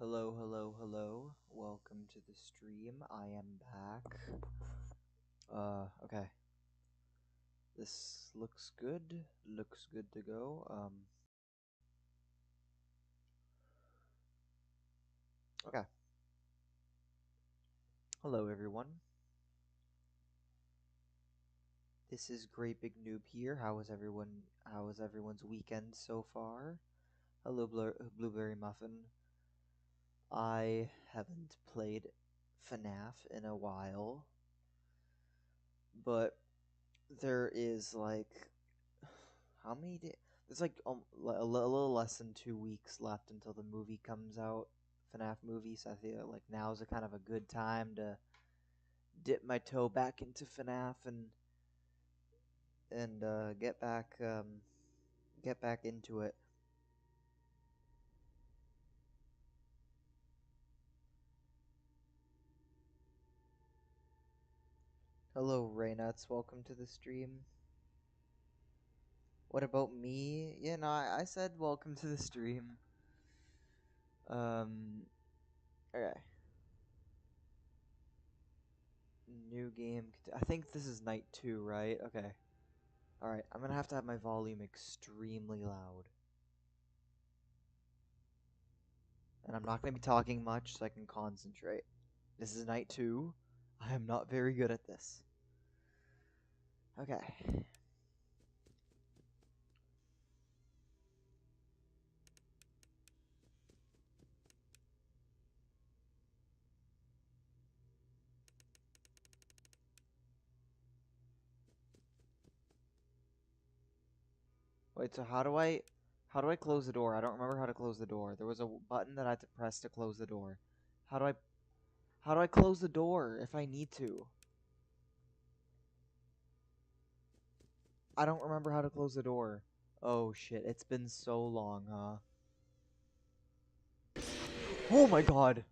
Hello, hello, hello. Welcome to the stream. I am back. Okay. This looks good. Looks good to go. Okay. Hello, everyone. This is Great Big Noob here. How is everyone's weekend so far? Hello, Blueberry Muffin. I haven't played FNAF in a while, but there is like how many days? There's like a little less than 2 weeks left until the movie comes out, FNAF movie. So I feel like now's a kind of a good time to dip my toe back into FNAF and get back into it. Hello, Raynuts. Welcome to the stream. What about me? Yeah, no, I said welcome to the stream. Okay. New game. I think this is night 2, right? Okay. Alright, I'm gonna have to have my volume extremely loud. And I'm not gonna be talking much so I can concentrate. This is night 2. I am not very good at this. Okay. Wait, so how do I close the door? I don't remember how to close the door. There was a button that I had to press to close the door. How do I close the door if I need to? I don't remember how to close the door. Oh shit, it's been so long, huh? Oh my god.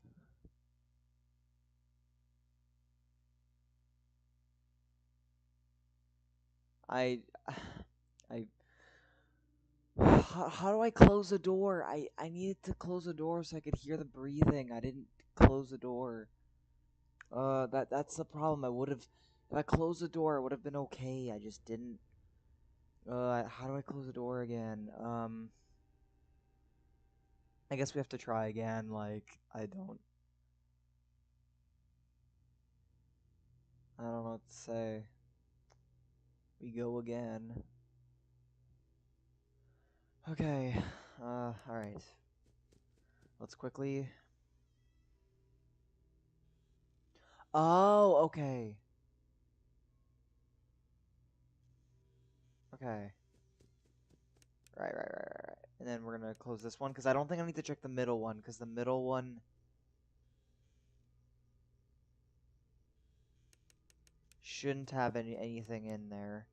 I I how do I close the door? I needed to close the door so I could hear the breathing. I didn't close the door. That's the problem. If I closed the door, it would have been okay. I just didn't. How do I close the door again? I guess we have to try again. Like, I don't know what to say. We go again. Okay. All right. Let's quickly. Oh, okay. Okay. Right. And then we're gonna close this one because I don't think I need to check the middle one because the middle one shouldn't have anything in there.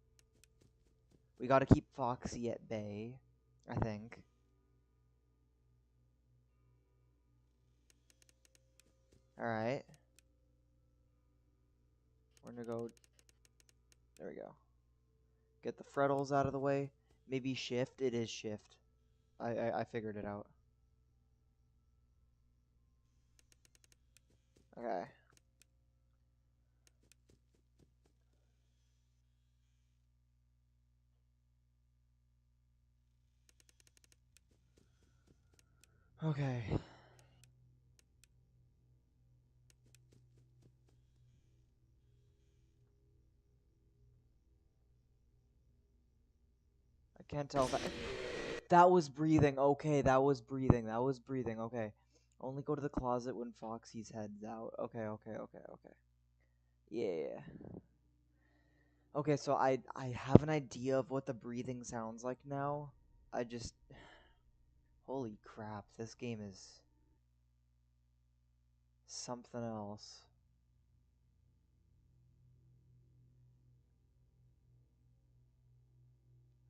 We gotta keep Foxy at bay, I think. Alright. We're gonna go. There we go. Get the frettles out of the way. Maybe shift. It is shift. I figured it out. Okay. Okay. I can't tell if that was breathing. Okay, that was breathing. That was breathing. Okay. Only go to the closet when Foxy's head's out. Okay. Yeah. Okay, so I have an idea of what the breathing sounds like now. I just holy crap, this game is something else.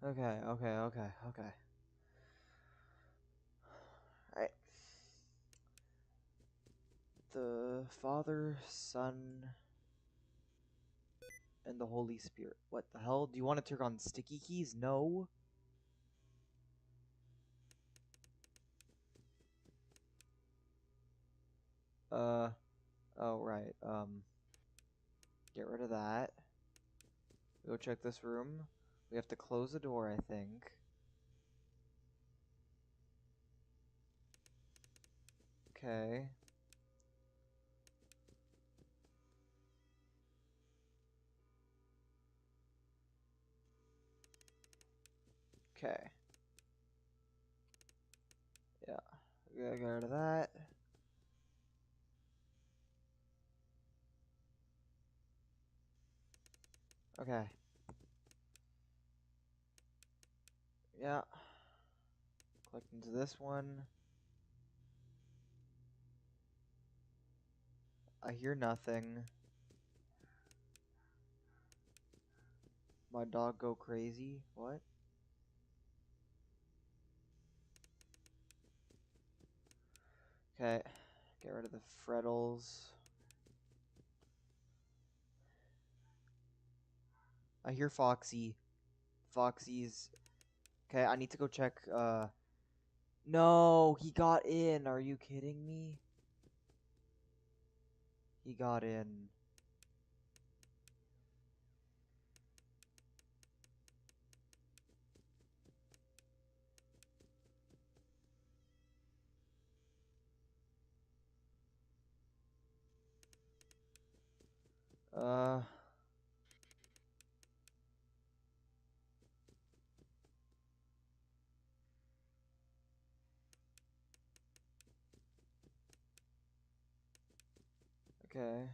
Okay. Alright. The Father, Son, and the Holy Spirit. What the hell? Do you want to turn on sticky keys? No. Uh, oh, right. Get rid of that. Go check this room. We have to close the door, I think. Okay. Okay. Yeah. Get rid of that. Okay. Yeah. Click into this one. I hear nothing. My dog go crazy. What? Okay. Get rid of the frettles. I hear Foxy. Foxy's... Okay, I need to go check, No! He got in! Are you kidding me? He got in. Uh... Okay.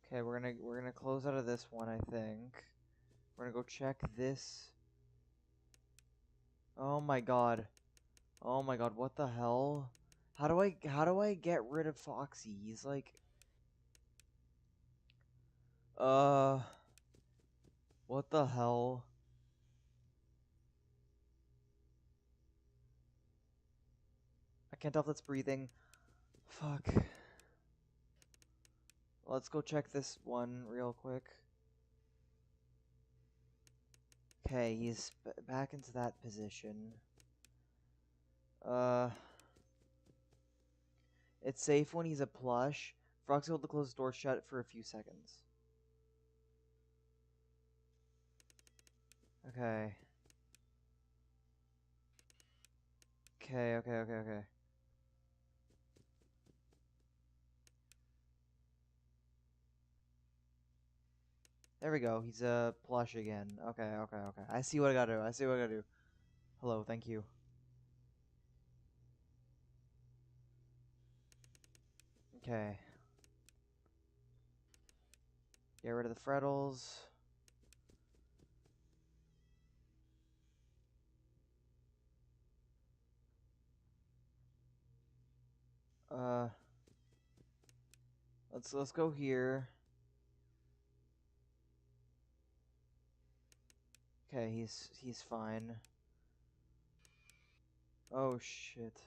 Okay, we're gonna close out of this one, I think. We're gonna go check this. Oh my god. Oh my god, what the hell? How do I get rid of Foxy? He's like uh what the hell? I can't tell if that's breathing. Fuck. Let's go check this one real quick. Okay, he's back into that position. Uh It's safe when he's a plush. Foxy hold the closed door shut for a few seconds. Okay. Okay. There we go. He's a plush again. Okay. I see what I gotta do. I see what I gotta do. Hello, thank you. Okay. Get rid of the frettles. Uh, let's go here. Okay, he's fine. Oh shit.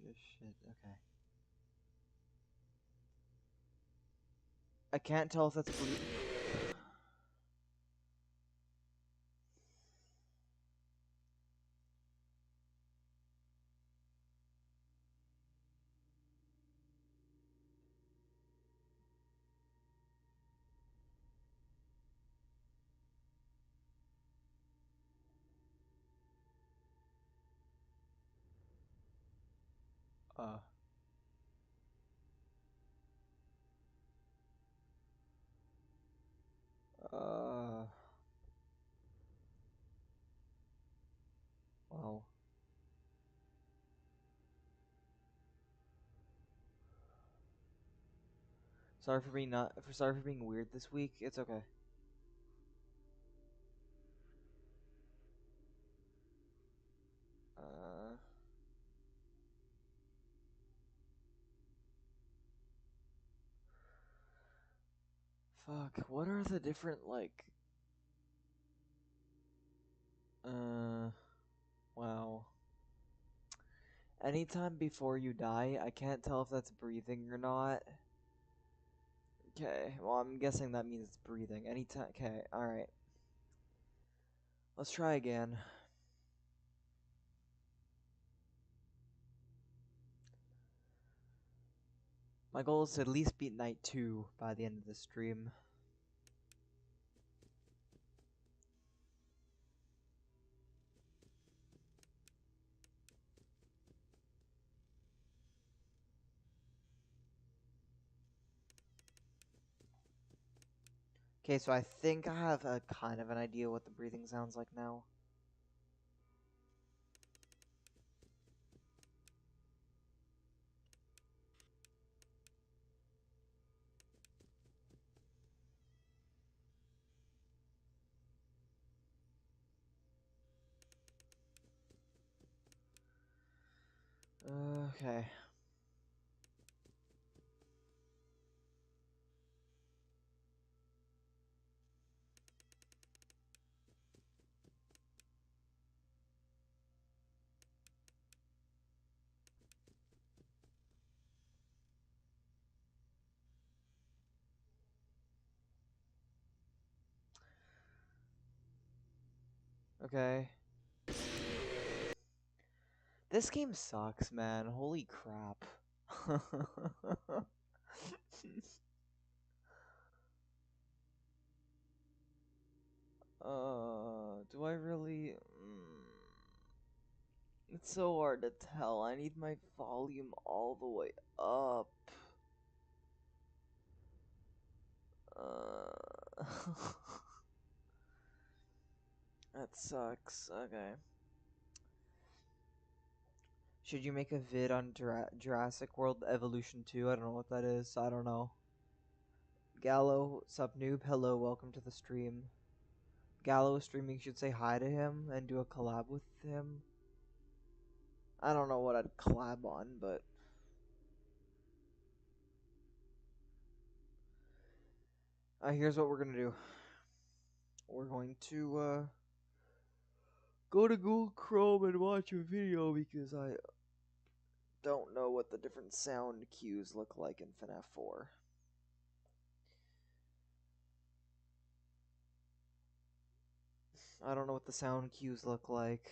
Shit. Okay. I can't tell if that's blue. Uh. Uh. Wow. Sorry for being weird this week. It's okay. Uh. Fuck. What are the different like? Wow. Anytime before you die, I can't tell if that's breathing or not. Okay, well, I'm guessing that means it's breathing. Anytime. Okay, alright. Let's try again. My goal is to at least beat night 2 by the end of the stream. Okay, so I think I have a kind of an idea what the breathing sounds like now. Okay. Okay. This game sucks, man. Holy crap. Do I really? It's so hard to tell. I need my volume all the way up. Uh, that sucks. Okay. Should you make a vid on Jurassic World Evolution 2? I don't know what that is. I don't know. Gallo, sup noob? Hello, welcome to the stream. Gallo is streaming, should say hi to him and do a collab with him. I don't know what I'd collab on, but here's what we're gonna do. We're going to go to Google Chrome and watch a video because I don't know what the different sound cues look like in FNAF 4. I don't know what the sound cues look like.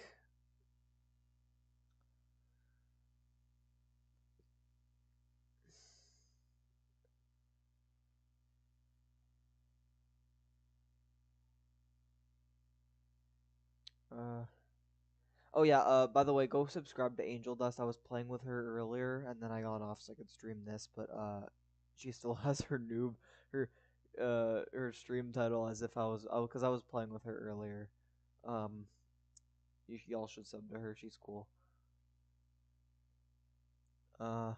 Oh yeah, by the way, go subscribe to Angel Dust. I was playing with her earlier, and then I got off so I could stream this, but she still has her noob, her her stream title as if I was, because I was playing with her earlier. Um, y'all should sub to her. She's cool. Uh,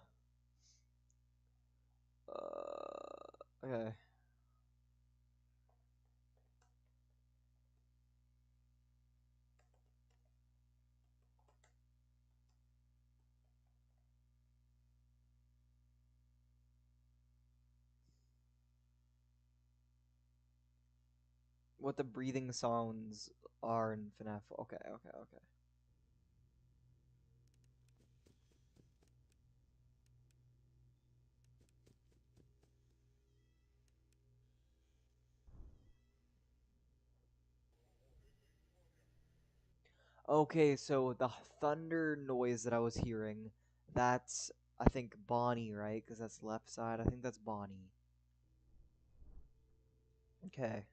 okay. What the breathing sounds are in FNAF. Okay, okay, okay. Okay, so the thunder noise that I was hearing, that's, I think, Bonnie, right? Because that's left side. I think that's Bonnie. Okay.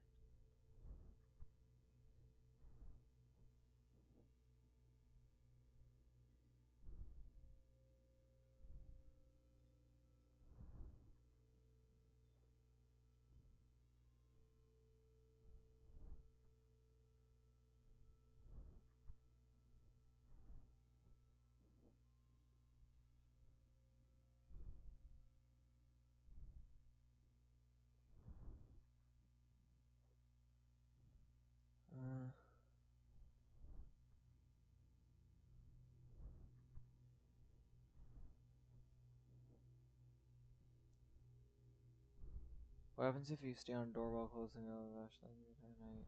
Uh, what happens if you stay on a door while closing a flashlight at night?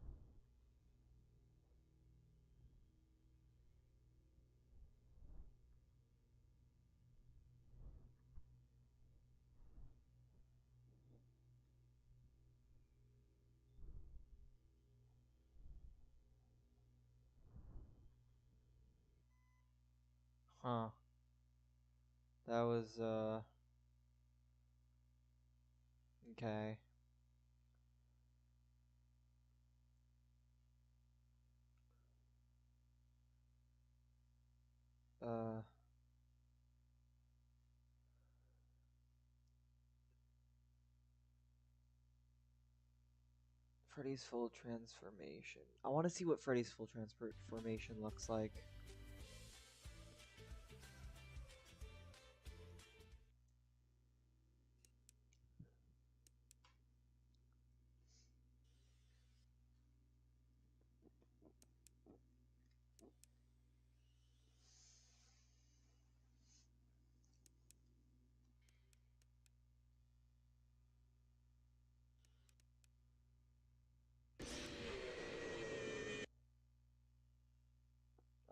Huh. That was, okay. Uh, Freddy's full transformation. I want to see what Freddy's full transformation looks like.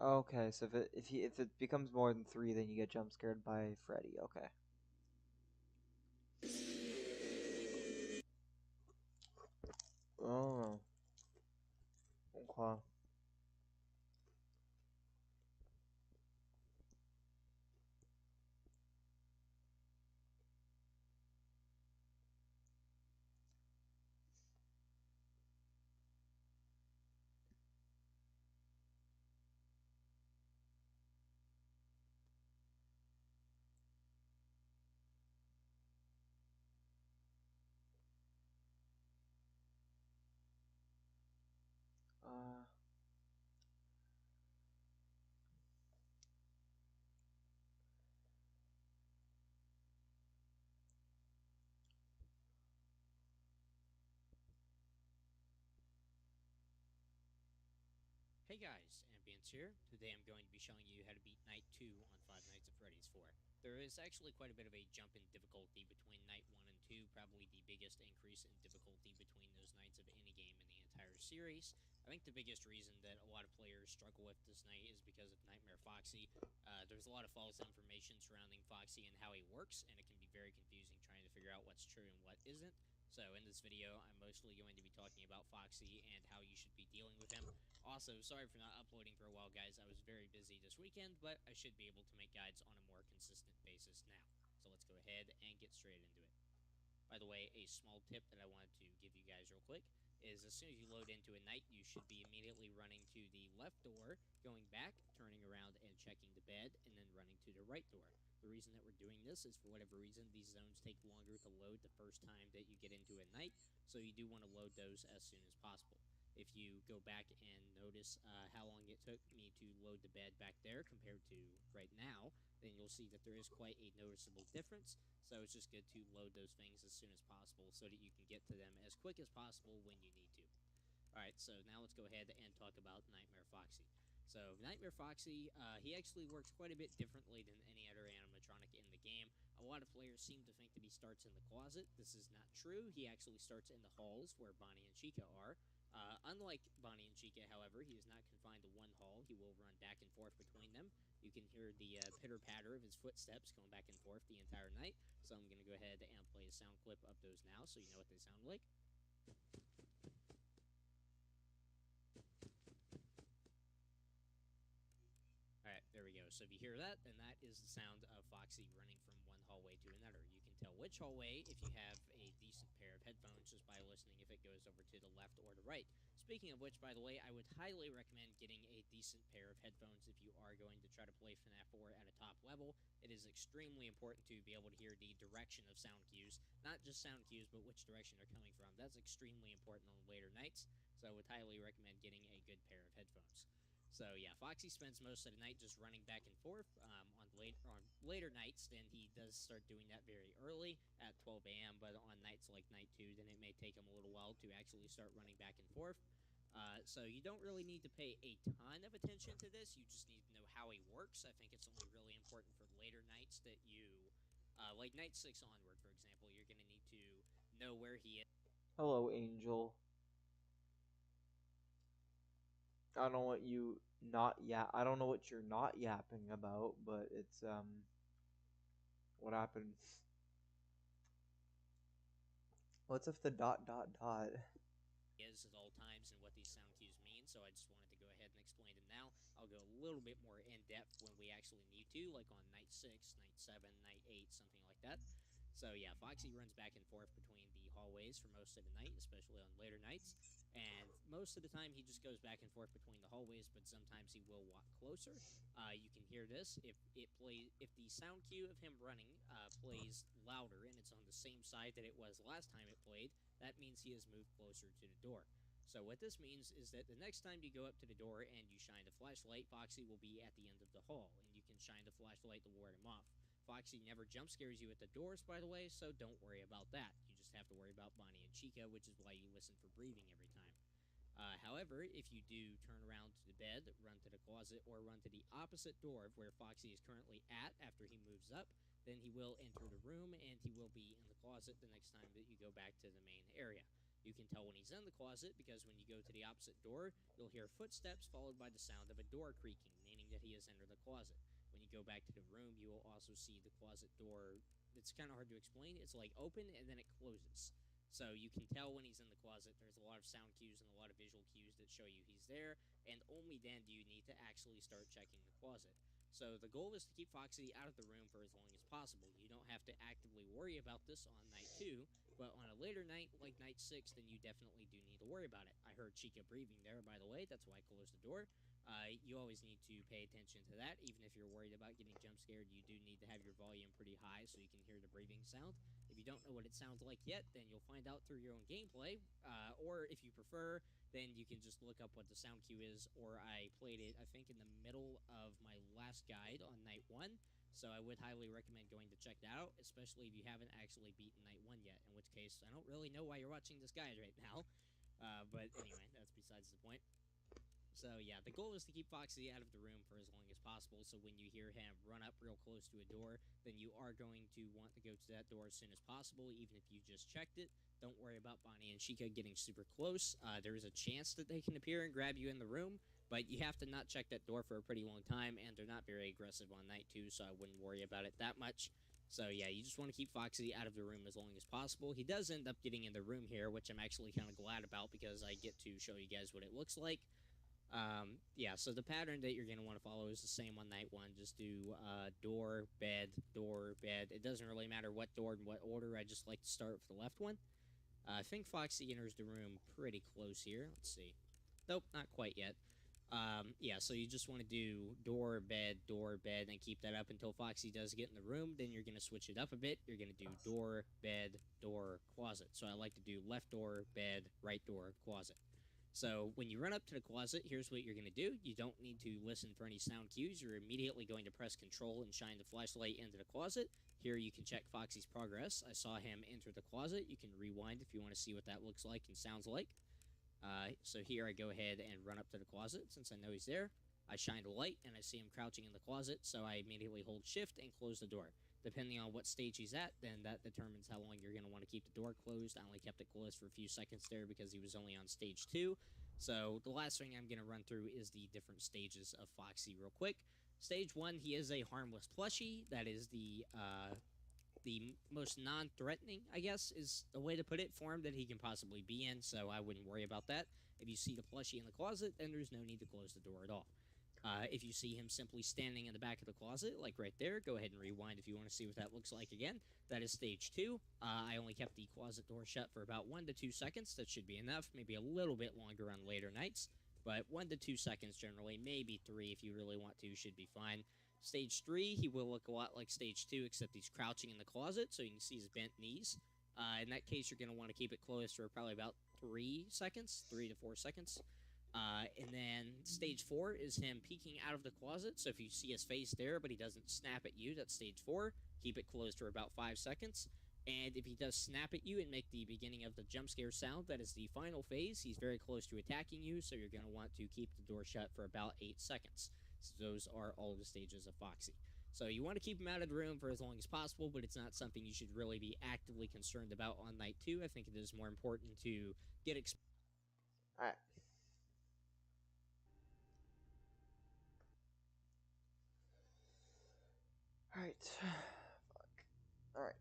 Okay, so if it becomes more than 3, then you get jump scared by Freddy. Okay. Oh. Okay. Uh. Hey guys, Ambience here. Today I'm going to be showing you how to beat Night 2 on Five Nights at Freddy's 4. There is actually quite a bit of a jump in difficulty between Night 1 and 2, probably the biggest increase in difficulty between those nights of any game in the entire series. I think the biggest reason that a lot of players struggle with this night is because of Nightmare Foxy. There's a lot of false information surrounding Foxy and how he works, and it can be very confusing trying to figure out what's true and what isn't. So in this video, I'm mostly going to be talking about Foxy and how you should be dealing with him. Also, sorry for not uploading for a while, guys. I was very busy this weekend, but I should be able to make guides on a more consistent basis now. So let's go ahead and get straight into it. By the way, a small tip that I wanted to give you guys real quick is as soon as you load into a night, you should be immediately running to the left door, going back, turning around and checking the bed, and then running to the right door. The reason that we're doing this is for whatever reason, these zones take longer to load the first time that you get into a night, so you do want to load those as soon as possible. If you go back and notice how long it took me to load the bed back there compared to right now, then you'll see that there is quite a noticeable difference. So it's just good to load those things as soon as possible so that you can get to them as quick as possible when you need to. Alright, so now let's go ahead and talk about Nightmare Foxy. So, Nightmare Foxy, he actually works quite a bit differently than any other animatronic in the game. A lot of players seem to think that he starts in the closet. This is not true. He actually starts in the halls where Bonnie and Chica are. Unlike Bonnie and Chica, however, he is not confined to one hall. He will run back and forth between them. You can hear the pitter-patter of his footsteps going back and forth the entire night. So I'm going to go ahead and play a sound clip of those now so you know what they sound like. Alright, there we go. So if you hear that, then that is the sound of Foxy running from one hallway to another. You can tell which hallway if you have a decent pair of headphones just by listening if it goes over to the left or the right. Speaking of which, by the way, I would highly recommend getting a decent pair of headphones if you are going to try to play FNAF 4 at a top level. It is extremely important to be able to hear the direction of sound cues. Not just sound cues, but which direction they're coming from. That's extremely important on later nights, so I would highly recommend getting a good pair of headphones. So yeah, Foxy spends most of the night just running back and forth. On later nights, then he does start doing that very early at 12 a.m. But on nights like night 2, then it may take him a little while to actually start running back and forth. So you don't really need to pay a ton of attention to this. You just need to know how he works. I think it's only really important for later nights that you, like night 6 onward, for example, you're going to need to know where he is. Hello, Angel. I don't know what you not I don't know what you're not yapping about, but it's what happened? What's if the dot dot dot? Is at all times and what these sound cues mean, so I just wanted to go ahead and explain them now. I'll go a little bit more in depth when we actually need to, like on night 6, night 7, night 8, something like that. So yeah, Foxy runs back and forth between the hallways for most of the night, especially on later nights. And most of the time, he just goes back and forth between the hallways, but sometimes he will walk closer. You can hear this if the sound cue of him running plays louder and it's on the same side that it was last time it played. That means he has moved closer to the door. So what this means is that the next time you go up to the door and you shine the flashlight, Foxy will be at the end of the hall, and you can shine the flashlight to ward him off. Foxy never jump scares you at the doors, by the way, so don't worry about that. You just have to worry about Bonnie and Chica, which is why you listen for breathing every time. However, if you do turn around to the bed, run to the closet, or run to the opposite door of where Foxy is currently at after he moves up, then he will enter the room and he will be in the closet the next time that you go back to the main area. You can tell when he's in the closet because when you go to the opposite door, you'll hear footsteps followed by the sound of a door creaking, meaning that he has entered the closet. When you go back to the room, you will also see the closet door. It's kind of hard to explain. It's like open and then it closes. So you can tell when he's in the closet. There's a lot of sound cues and a lot of visual cues that show you he's there, and only then do you need to actually start checking the closet. So the goal is to keep Foxy out of the room for as long as possible. You don't have to actively worry about this on night 2, but on a later night, like night 6, then you definitely do need to worry about it. I heard Chica breathing there, by the way. That's why I closed the door. You always need to pay attention to that. Even if you're worried about getting jump scared, you do need to have your volume pretty high so you can hear the breathing sound. If you don't know what it sounds like yet, then you'll find out through your own gameplay. Or if you prefer, then you can just look up what the sound cue is. Or I played it, I think, in the middle of my last guide on night 1. So I would highly recommend going to check that out, especially if you haven't actually beaten night 1 yet. In which case, I don't really know why you're watching this guide right now. But anyway, that's besides the point. So yeah, the goal is to keep Foxy out of the room for as long as possible. So when you hear him run up real close to a door, then you are going to want to go to that door as soon as possible, even if you just checked it. Don't worry about Bonnie and Chica getting super close. There is a chance that they can appear and grab you in the room, but you have to not check that door for a pretty long time, and they're not very aggressive on night 2, so I wouldn't worry about it that much. So yeah, you just want to keep Foxy out of the room as long as possible. He does end up getting in the room here, which I'm actually kind of glad about because I get to show you guys what it looks like. Yeah, so the pattern that you're going to want to follow is the same on night 1. Just do door, bed, door, bed. It doesn't really matter what door and what order. I just like to start with the left one. I think Foxy enters the room pretty close here. Let's see. Nope, not quite yet. Yeah, so you just want to do door, bed, and keep that up until Foxy does get in the room. Then you're going to switch it up a bit. You're going to do door, bed, door, closet. So I like to do left door, bed, right door, closet. So when you run up to the closet, here's what you're going to do. You don't need to listen for any sound cues. You're immediately going to press control and shine the flashlight into the closet. Here you can check Foxy's progress. I saw him enter the closet. You can rewind if you want to see what that looks like and sounds like. So here I go ahead and run up to the closet since I know he's there. I shine a light and I see him crouching in the closet, so I immediately hold shift and close the door. Depending on what stage he's at, then that determines how long you're going to want to keep the door closed. I only kept it closed for a few seconds there because he was only on stage 2. So the last thing I'm going to run through is the different stages of Foxy real quick. Stage 1, he is a harmless plushie. That is the most non-threatening, I guess, is the way to put it, form that he can possibly be in, so I wouldn't worry about that. If you see the plushie in the closet, then there's no need to close the door at all. If you see him simply standing in the back of the closet, like right there, go ahead and rewind if you want to see what that looks like again. That is stage 2. I only kept the closet door shut for about 1 to 2 seconds. That should be enough. Maybe a little bit longer on later nights, but 1 to 2 seconds generally, maybe 3 if you really want to, should be fine. Stage 3, he will look a lot like Stage 2, except he's crouching in the closet, so you can see his bent knees. In that case, you're going to want to keep it closed for probably about 3 seconds, 3 to 4 seconds. And then Stage 4 is him peeking out of the closet, so if you see his face there, but he doesn't snap at you, that's Stage 4. Keep it closed for about 5 seconds. And if he does snap at you and make the beginning of the jump scare sound, that is the final phase. He's very close to attacking you, so you're going to want to keep the door shut for about 8 seconds. So those are all the stages of Foxy. So you want to keep him out of the room for as long as possible, but it's not something you should really be actively concerned about on night 2. I think it is more important to get Alright. Alright. Fuck. Alright.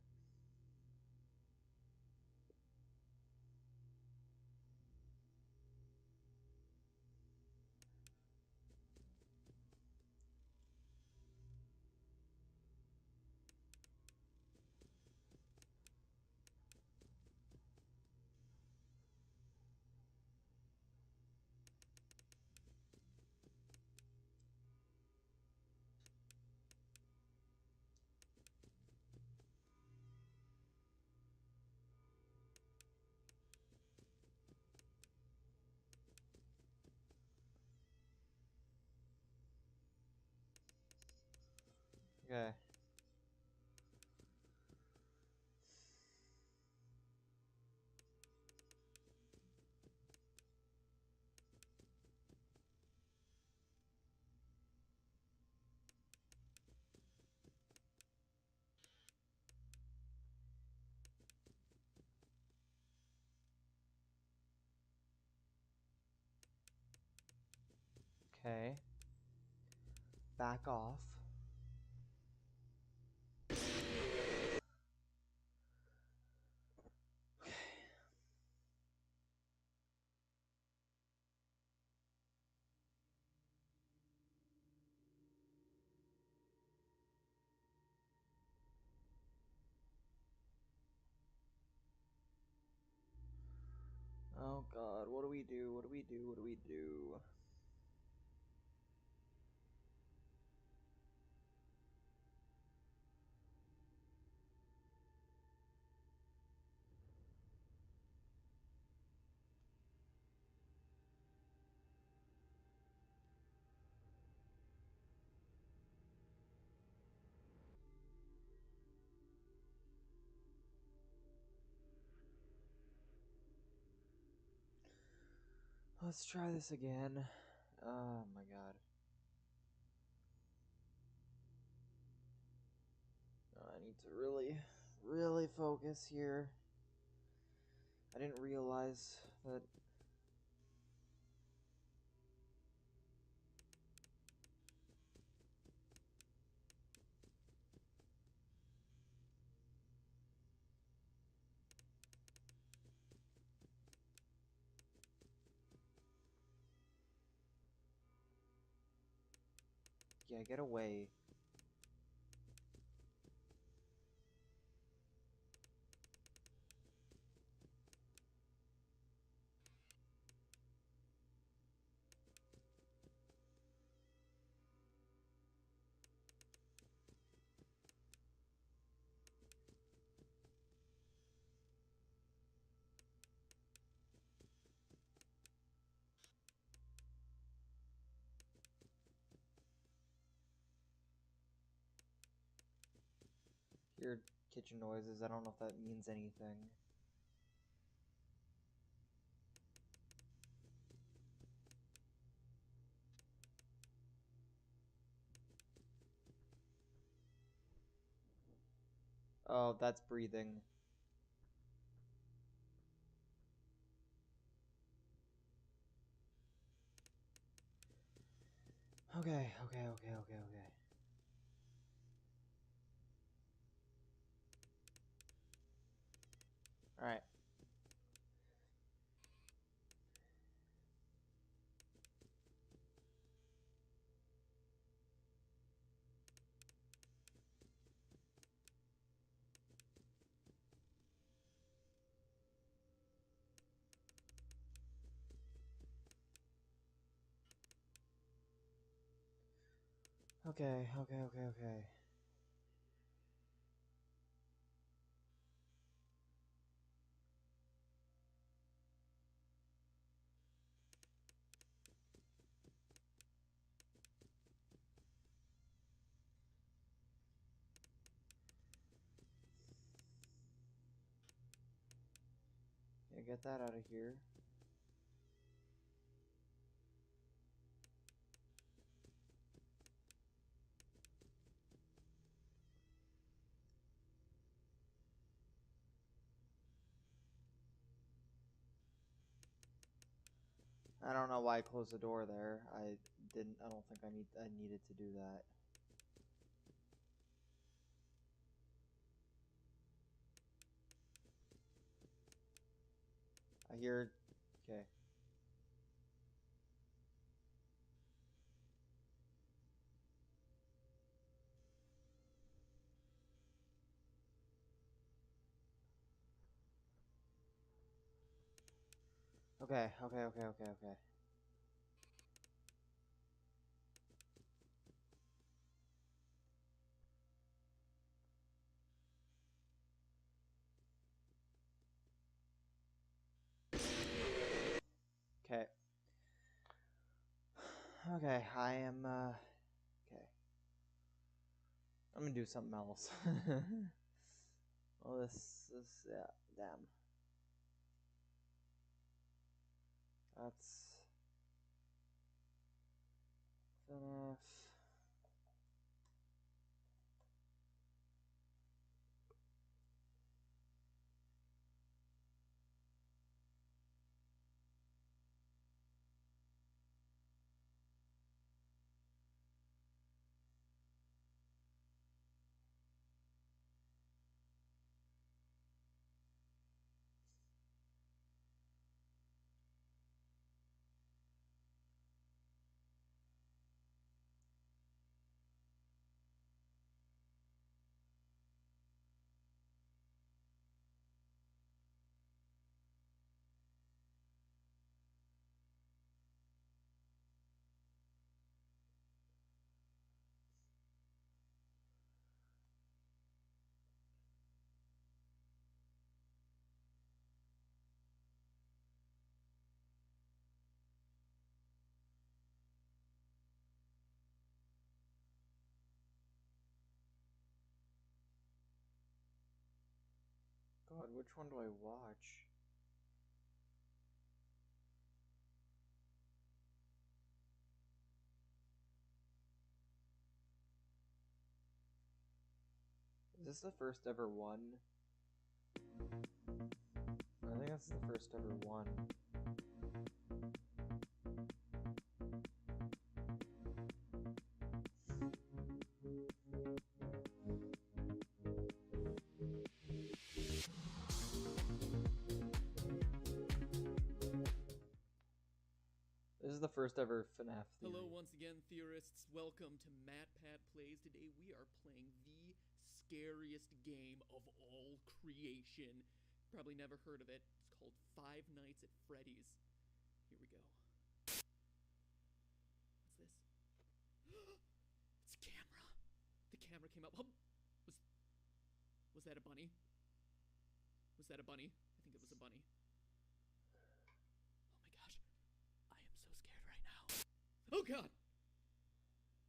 Okay. Okay. Back off. Oh god, what do we do? What do we do? What do we do? Let's try this again. Oh my god. I need to really focus here. I didn't realize that. Yeah, get away. Hear kitchen noises. I don't know if that means anything. Oh, that's breathing. Okay. Alright. Okay. Yeah, get that out of here. I don't know why I closed the door there. I don't think I needed to do that. I hear. Okay. Okay. Okay. Okay, I am, okay. I'm gonna do something else. Well, yeah, damn. That's FNAF. God, which one do I watch? Is this the first ever one? I think that's the first ever one. This is the first ever FNAF theory. Hello once again, theorists. Welcome to Matt Pat Plays. Today we are playing the scariest game of all creation. Probably never heard of it. It's called Five Nights at Freddy's. Here we go. What's this? It's a camera. The camera came up. Was that a bunny? Was that a bunny? I think it was a bunny. Oh my gosh. I am so scared right now. Oh god!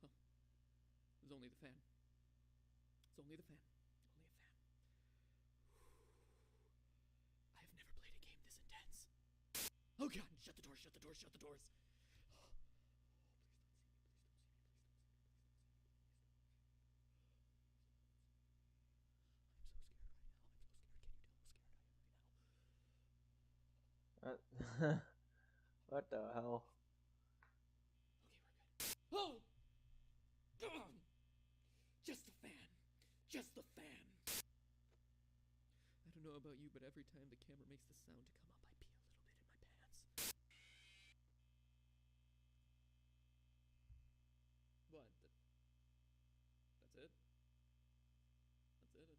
Oh. It was only the fan. It's only the fan. Only a fan. I have never played a game this intense. Oh god! Shut the doors, shut the doors, shut the doors! What the hell? Okay, we're good. Oh! Just the fan. Just the fan. I don't know about you, but every time the camera makes the sound to come up, I pee a little bit in my pants. What? That's it? That's it?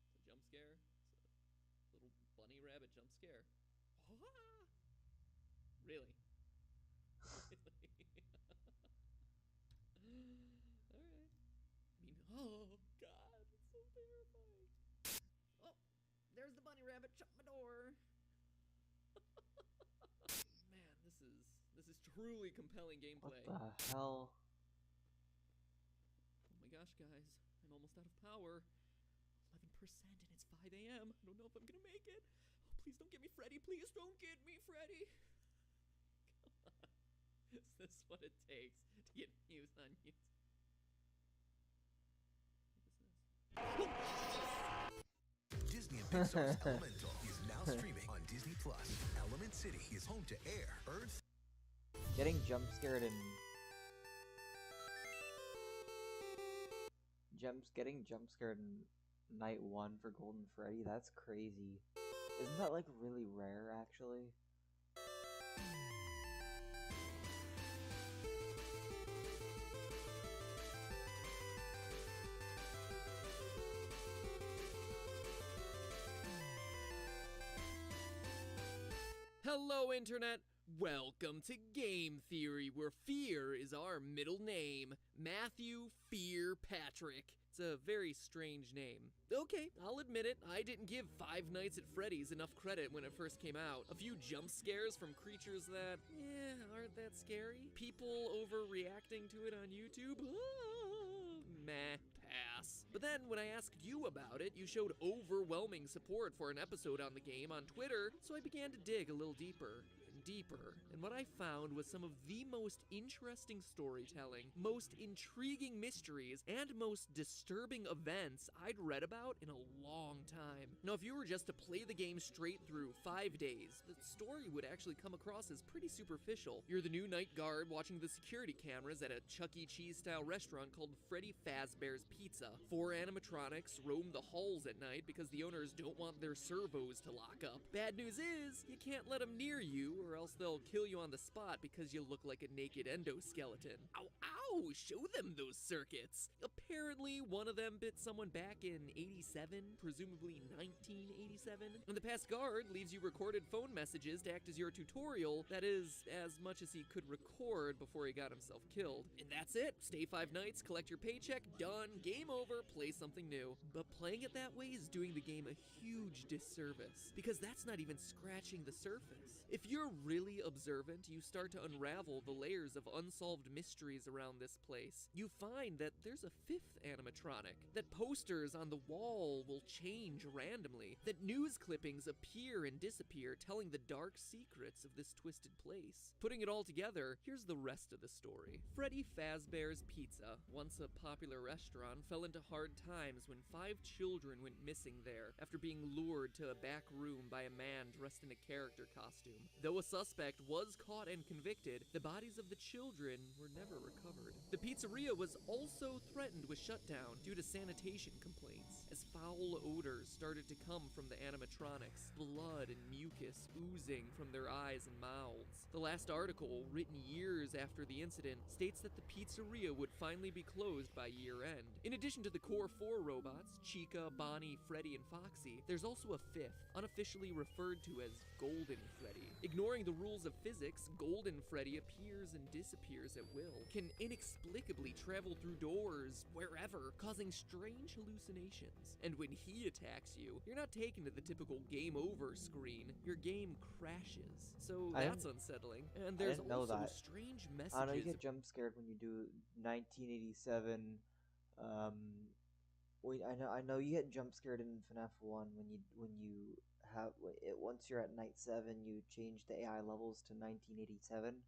It's a jump scare? It's a little bunny rabbit jump scare. Really? Really? Alright. I mean, oh god, it's so terrifying. Oh, there's the bunny rabbit, shut my door. Man, this is truly compelling gameplay. What the hell? Oh my gosh, guys, I'm almost out of power. 11% and it's 5 a.m. I don't know if I'm gonna make it. Oh, please don't get me Freddy. Please don't get me Freddy. Come on. Is this what it takes to get views on YouTube? What is this? Disney and Pixar's Elemental is now streaming on Disney Plus. Element City is home to air, earth. Getting jump scared in night one for Golden Freddy, that's crazy. Isn't that like really rare actually? Hello, Internet! Welcome to Game Theory, where fear is our middle name. Matthew Fear Patrick. It's a very strange name. Okay, I'll admit it, I didn't give Five Nights at Freddy's enough credit when it first came out. A few jump scares from creatures that, aren't that scary. People overreacting to it on YouTube. Meh. pass. But then when I asked you about it, you showed overwhelming support for an episode on the game on Twitter, so I began to dig a little deeper. Deeper, and what I found was some of the most interesting storytelling, most intriguing mysteries, and most disturbing events I'd read about in a long time. Now, if you were just to play the game straight through 5 days, the story would actually come across as pretty superficial. You're the new night guard watching the security cameras at a Chuck E. Cheese-style restaurant called Freddy Fazbear's Pizza. 4 animatronics roam the halls at night because the owners don't want their servos to lock up. Bad news is, you can't let them near you, or else they'll kill you on the spot because you look like a naked endoskeleton. Ow, ow! Show them those circuits! Apparently, one of them bit someone back in 87, presumably 1987. And the past guard leaves you recorded phone messages to act as your tutorial, that is, as much as he could record before he got himself killed. And that's it! Stay 5 nights, collect your paycheck, done, game over, play something new. But playing it that way is doing the game a huge disservice, because that's not even scratching the surface. If you're really observant, you start to unravel the layers of unsolved mysteries around this place. You find that there's a 5th animatronic, that posters on the wall will change randomly, that news clippings appear and disappear, telling the dark secrets of this twisted place. Putting it all together, here's the rest of the story. Freddy Fazbear's Pizza, once a popular restaurant, fell into hard times when 5 children went missing there after being lured to a back room by a man dressed in a character costume. Though a suspect was caught and convicted, the bodies of the children were never recovered. The pizzeria was also threatened with shutdown due to sanitation complaints, as foul odors started to come from the animatronics, blood and mucus oozing from their eyes and mouths. The last article, written years after the incident, states that the pizzeria would finally be closed by year end. In addition to the core 4 robots, Chica, Bonnie, Freddy, and Foxy, there's also a 5th, unofficially referred to as Golden Freddy. Ignoring the rules of physics, Golden Freddy appears and disappears at will, can inexplicably travel through doors, wherever, causing strange hallucinations. And when he attacks you, you're not taken to the typical game over screen, your game crashes. So that's unsettling. And there's didn't know also that. strange I know you messages. get jump scared when you do 1987. I know you get jump scared in FNAF 1 when you have it once you're at night 7, you change the AI levels to 1987.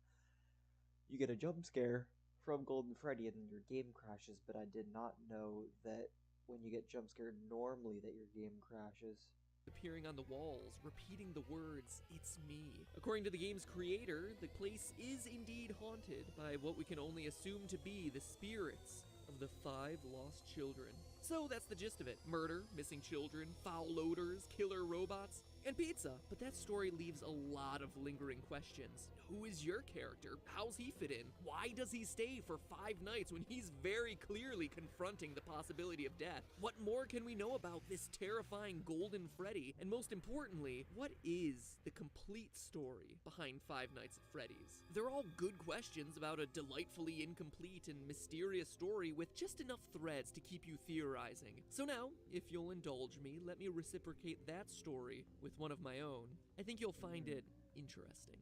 You get a jump scare from Golden Freddy and your game crashes, but I did not know that when you get jump scared normally that your game crashes. Appearing on the walls, repeating the words, "It's me." According to the game's creator, the place is indeed haunted by what we can only assume to be the spirits of the 5 lost children. So that's the gist of it. Murder, missing children, foul odors, killer robots, and pizza. But that story leaves a lot of lingering questions. Who is your character? How's he fit in? Why does he stay for 5 nights when he's very clearly confronting the possibility of death? What more can we know about this terrifying Golden Freddy? And most importantly, what is the complete story behind 5 Nights at Freddy's? They're all good questions about a delightfully incomplete and mysterious story with just enough threads to keep you theorizing. So now, if you'll indulge me, let me reciprocate that story with one of my own. I think you'll find it interesting.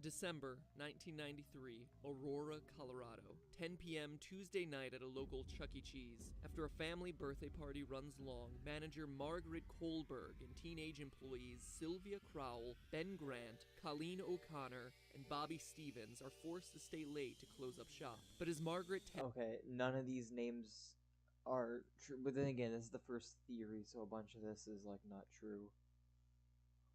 December 1993, Aurora, Colorado. 10 p.m. Tuesday night at a local Chuck E. Cheese. After a family birthday party runs long, manager Margaret Kohlberg and teenage employees Sylvia Crowell, Ben Grant, Colleen O'Connor, and Bobby Stevens are forced to stay late to close up shop. But as Margaret Okay, none of these names are true, but then again, this is the first theory, so a bunch of this is like not true.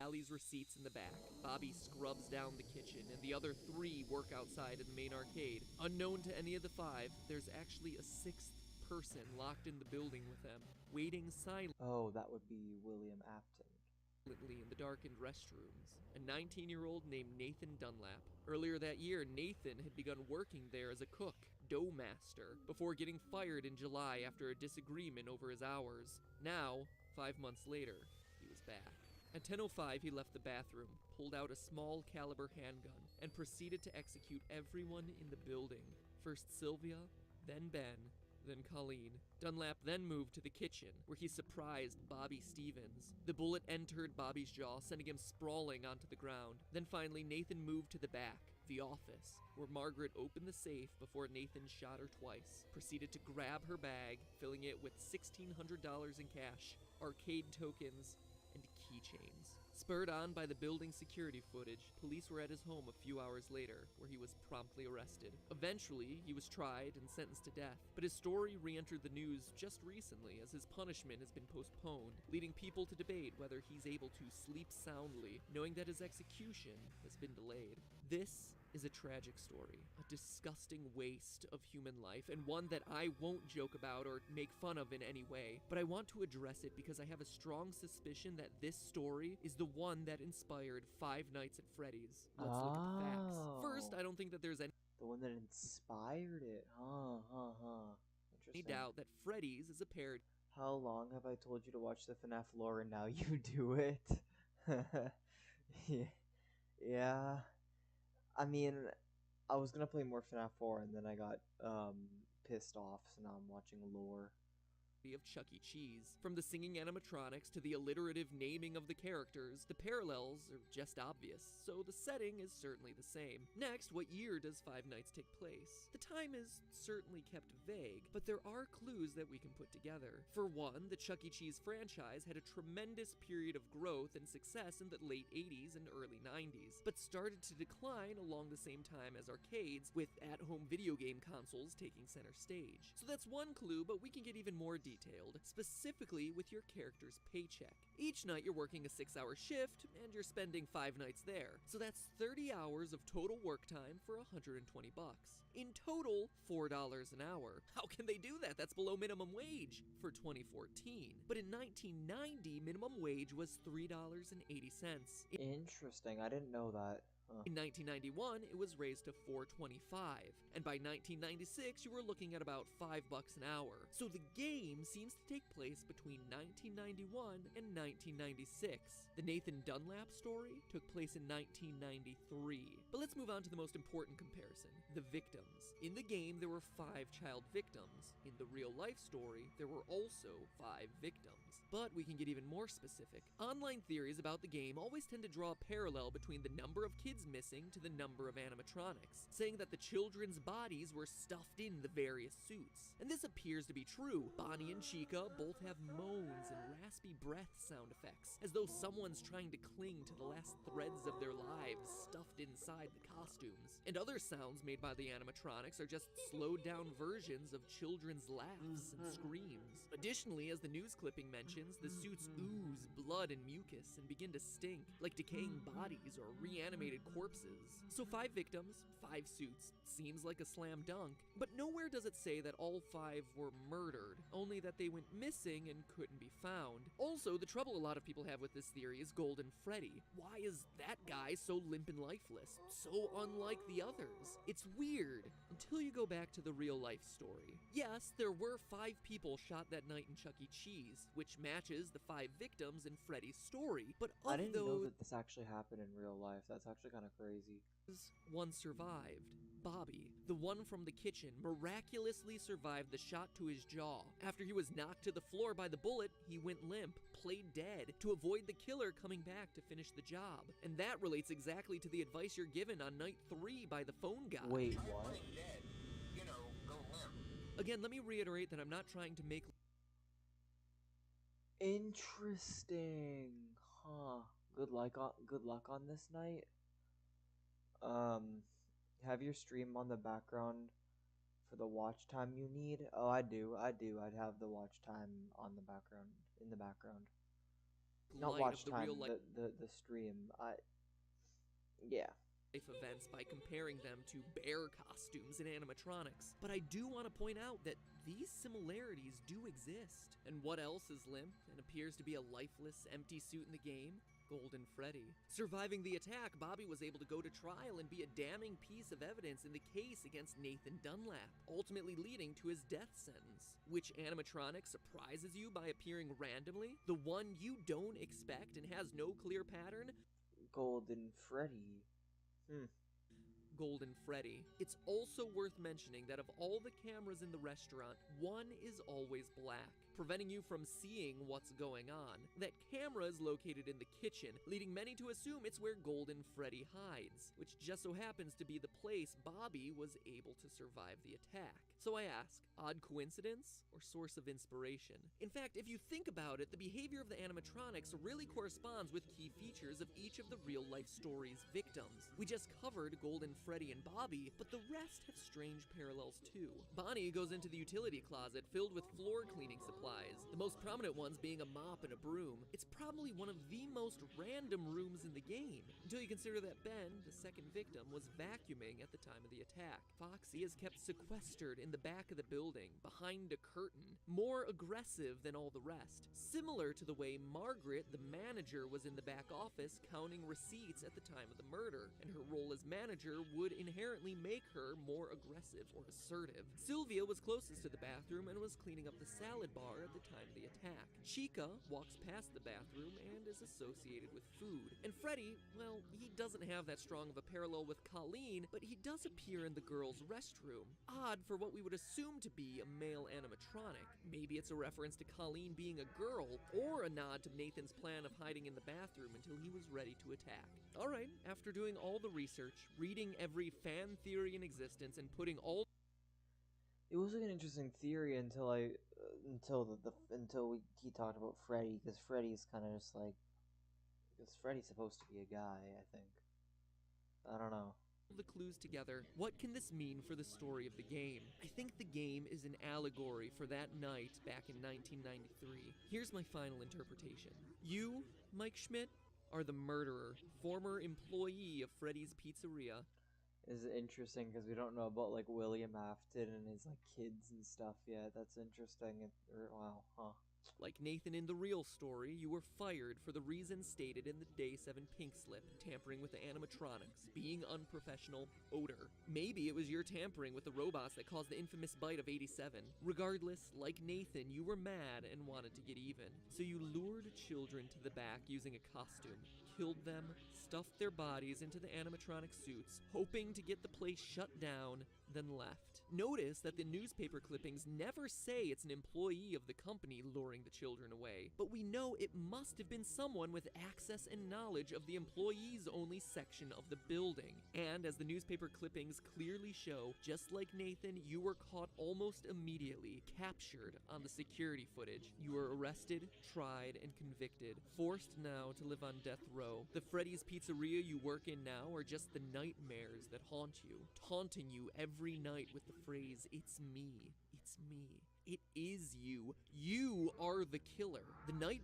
tallies receipts in the back, Bobby scrubs down the kitchen, and the other 3 work outside in the main arcade. Unknown to any of the 5, there's actually a 6th person locked in the building with them, waiting silently Oh, that would be William Afton. in the darkened restrooms. A 19-year-old named Nathan Dunlap. Earlier that year, Nathan had begun working there as a cook, dough master, before getting fired in July after a disagreement over his hours. Now, 5 months later, he was back. At 10:05, he left the bathroom, pulled out a small caliber handgun, and proceeded to execute everyone in the building. First Sylvia, then Ben, then Colleen. Dunlap then moved to the kitchen, where he surprised Bobby Stevens. The bullet entered Bobby's jaw, sending him sprawling onto the ground. Then finally, Nathan moved to the back, the office, where Margaret opened the safe before Nathan shot her twice, proceeded to grab her bag, filling it with $1,600 in cash, arcade tokens, and keychains. Spurred on by the building security footage, police were at his home a few hours later, where he was promptly arrested. Eventually, he was tried and sentenced to death, but his story re-entered the news just recently as his punishment has been postponed, leading people to debate whether he's able to sleep soundly, knowing that his execution has been delayed. This is a tragic story, a disgusting waste of human life, and one that I won't joke about or make fun of in any way, but I want to address it because I have a strong suspicion that this story is the one that inspired Five Nights at Freddy's. Let's look at the facts. First, I don't think that there's any The one that inspired it. Interesting. doubt that Freddy's is a parody. How long have I told you to watch the FNAF lore and now you do it? Yeah. I mean, I was gonna play more FNAF 4 and then I got pissed off, so now I'm watching lore. Of Chuck E. Cheese. From the singing animatronics to the alliterative naming of the characters, the parallels are just obvious, so the setting is certainly the same. Next, what year does Five Nights take place? The time is certainly kept vague, but there are clues that we can put together. For one, the Chuck E. Cheese franchise had a tremendous period of growth and success in the late 80s and early 90s, but started to decline along the same time as arcades, with at-home video game consoles taking center stage. So that's one clue, but we can get even more detailed, specifically with your character's paycheck. Each night you're working a 6-hour shift, and you're spending 5 nights there. So that's 30 hours of total work time for $120. In total, $4 an hour. How can they do that? That's below minimum wage for 2014. But in 1990, minimum wage was $3.80. Interesting, I didn't know that. In 1991, it was raised to $4.25, and by 1996, you were looking at about $5 an hour. So the game seems to take place between 1991 and 1996. The Nathan Dunlap story took place in 1993. But let's move on to the most important comparison, the victims. In the game, there were 5 child victims. In the real-life story, there were also 5 victims. But we can get even more specific. Online theories about the game always tend to draw a parallel between the number of kids missing to the number of animatronics, saying that the children's bodies were stuffed in the various suits. And this appears to be true. Bonnie and Chica both have moans and raspy breath sound effects, as though someone's trying to cling to the last threads of their lives stuffed inside the costumes. And other sounds made by the animatronics are just slowed down versions of children's laughs and screams. Additionally, as the news clipping mentions, the suits ooze blood and mucus and begin to stink like decaying bodies or reanimated corpses. So 5 victims, 5 suits, seems like a slam dunk, but nowhere does it say that all 5 were murdered, only that they went missing and couldn't be found. Also, the trouble a lot of people have with this theory is Golden Freddy. Why is that guy so limp and lifeless? So unlike the others. It's weird, until you go back to the real-life story. Yes, there were 5 people shot that night in Chuck E. Cheese, which matches the 5 victims in Freddy's story, but of I didn't know those, that this actually happened in real life. That's actually kind of crazy. one survived. Bobby, the one from the kitchen, miraculously survived the shot to his jaw. After he was knocked to the floor by the bullet, he went limp, played dead, to avoid the killer coming back to finish the job. And that relates exactly to the advice you're given on night 3 by the phone guy. Wait, what? Again, let me reiterate that I'm not trying to make Interesting. Huh. Good luck on this night. Have your stream on the background for the watch time you need. Oh, I do. I'd have the watch time on the background, in the background. Not light watch of the time, real life the stream. Yeah. events by comparing them to bear costumes and animatronics. But I do want to point out that these similarities do exist. And what else is limp and appears to be a lifeless, empty suit in the game? Golden Freddy. Surviving the attack, Bobby was able to go to trial and be a damning piece of evidence in the case against Nathan Dunlap, ultimately leading to his death sentence. Which animatronic surprises you by appearing randomly? The one you don't expect and has no clear pattern? Golden Freddy. Golden Freddy. It's also worth mentioning that of all the cameras in the restaurant, one is always black, preventing you from seeing what's going on. That camera is located in the kitchen, leading many to assume it's where Golden Freddy hides, which just so happens to be the place Bobby was able to survive the attack. So I ask, odd coincidence or source of inspiration? In fact, if you think about it, the behavior of the animatronics really corresponds with key features of each of the real-life story's victims. We just covered Golden Freddy and Bobby, but the rest have strange parallels too. Bonnie goes into the utility closet filled with floor cleaning supplies, the most prominent ones being a mop and a broom. It's probably one of the most random rooms in the game, until you consider that Ben, the second victim, was vacuuming at the time of the attack. Foxy is kept sequestered in the back of the building, behind a curtain, more aggressive than all the rest, similar to the way Margaret, the manager, was in the back office counting receipts at the time of the murder, and her role as manager would inherently make her more aggressive or assertive. Sylvia was closest to the bathroom and was cleaning up the salad bar at the time of the attack. Chica walks past the bathroom and is associated with food. And Freddy, well, he doesn't have that strong of a parallel with Colleen, but he does appear in the girls' restroom. Odd for what we would assume to be a male animatronic. Maybe it's a reference to Colleen being a girl, or a nod to Nathan's plan of hiding in the bathroom until he was ready to attack. Alright, after doing all the research, reading every fan theory in existence, and putting all... It was like an interesting theory until he talked about Freddy, because Freddy's kind of just like, because Freddy's supposed to be a guy, I think. I don't know. The clues together, what can this mean for the story of the game? I think the game is an allegory for that night back in 1993. Here's my final interpretation. You, Mike Schmidt, are the murderer, former employee of Freddy's Pizzeria. Is interesting because we don't know about like William Afton and his like kids and stuff yet. That's interesting. Wow, huh? Like Nathan in the real story, you were fired for the reasons stated in the Day 7 pink slip: tampering with the animatronics, being unprofessional, odor. Maybe it was your tampering with the robots that caused the infamous bite of 87. Regardless, like Nathan, you were mad and wanted to get even. So you lured children to the back using a costume, killed them, stuffed their bodies into the animatronic suits, hoping to get the place shut down, then left. Notice that the newspaper clippings never say it's an employee of the company luring the children away, but we know it must have been someone with access and knowledge of the employees-only section of the building. And as the newspaper clippings clearly show, just like Nathan, you were caught almost immediately, captured on the security footage. You were arrested, tried, and convicted, forced now to live on death row. The Freddy's Pizzeria you work in now are just the nightmares that haunt you, taunting you every night with the phrase, "It's me, it's me, it is you, you are the killer." The night...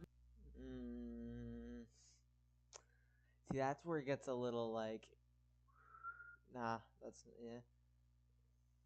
See, that's where it gets a little like, nah, that's, yeah.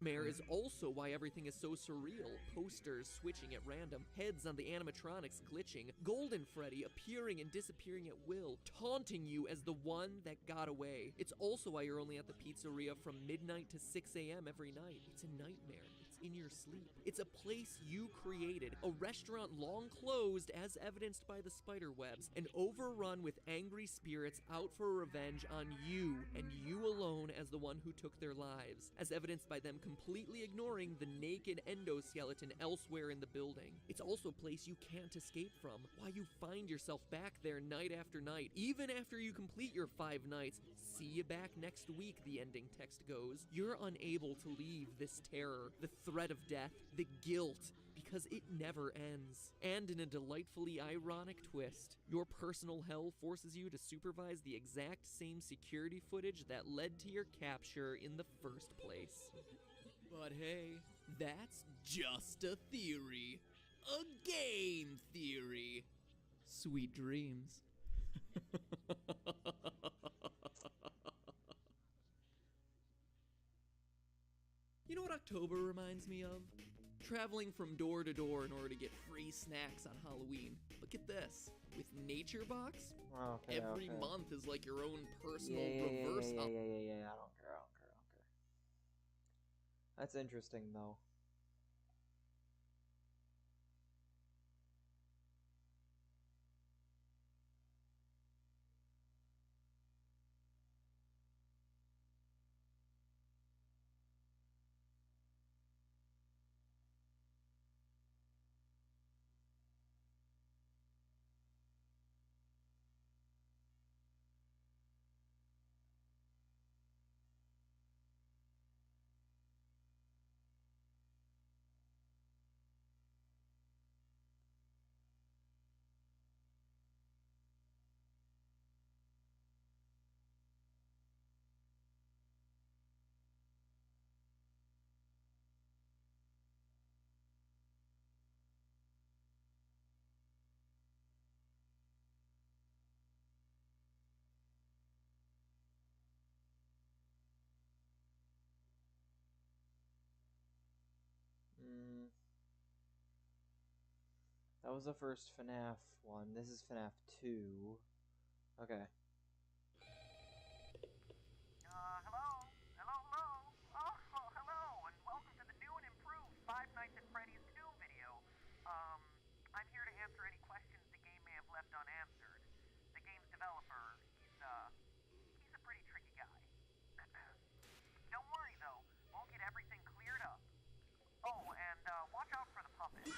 Nightmare is also why everything is so surreal. Posters switching at random, heads on the animatronics glitching, Golden Freddy appearing and disappearing at will, taunting you as the one that got away. It's also why you're only at the pizzeria from midnight to 6 a.m. every night. It's a nightmare. It's in your sleep. It's a place you created, a restaurant long closed as evidenced by the spider webs, and overrun with angry spirits out for revenge on you, and you alone as the one who took their lives, as evidenced by them completely ignoring the naked endoskeleton elsewhere in the building. It's also a place you can't escape from, why you find yourself back there night after night, even after you complete your 5 nights. See you back next week, the ending text goes. You're unable to leave this terror, the threat of death, the guilt, because it never ends. And in a delightfully ironic twist, your personal hell forces you to supervise the exact same security footage that led to your capture in the first place. But hey, that's just a theory. A game theory. Sweet dreams. You know what October reminds me of? Traveling from door to door in order to get free snacks on Halloween. But get this, with Nature Box, every month is like your own personal reverse. Yeah. I don't care. That's interesting, though. That was the first FNAF one. This is FNAF 2. Okay. Hello? Hello, hello? Oh, hello, and welcome to the new and improved Five Nights at Freddy's 2 video. I'm here to answer any questions the game may have left unanswered. The game's developer, he's a pretty tricky guy. Don't worry, though. We'll get everything cleared up. Oh, and, watch out for the puppet.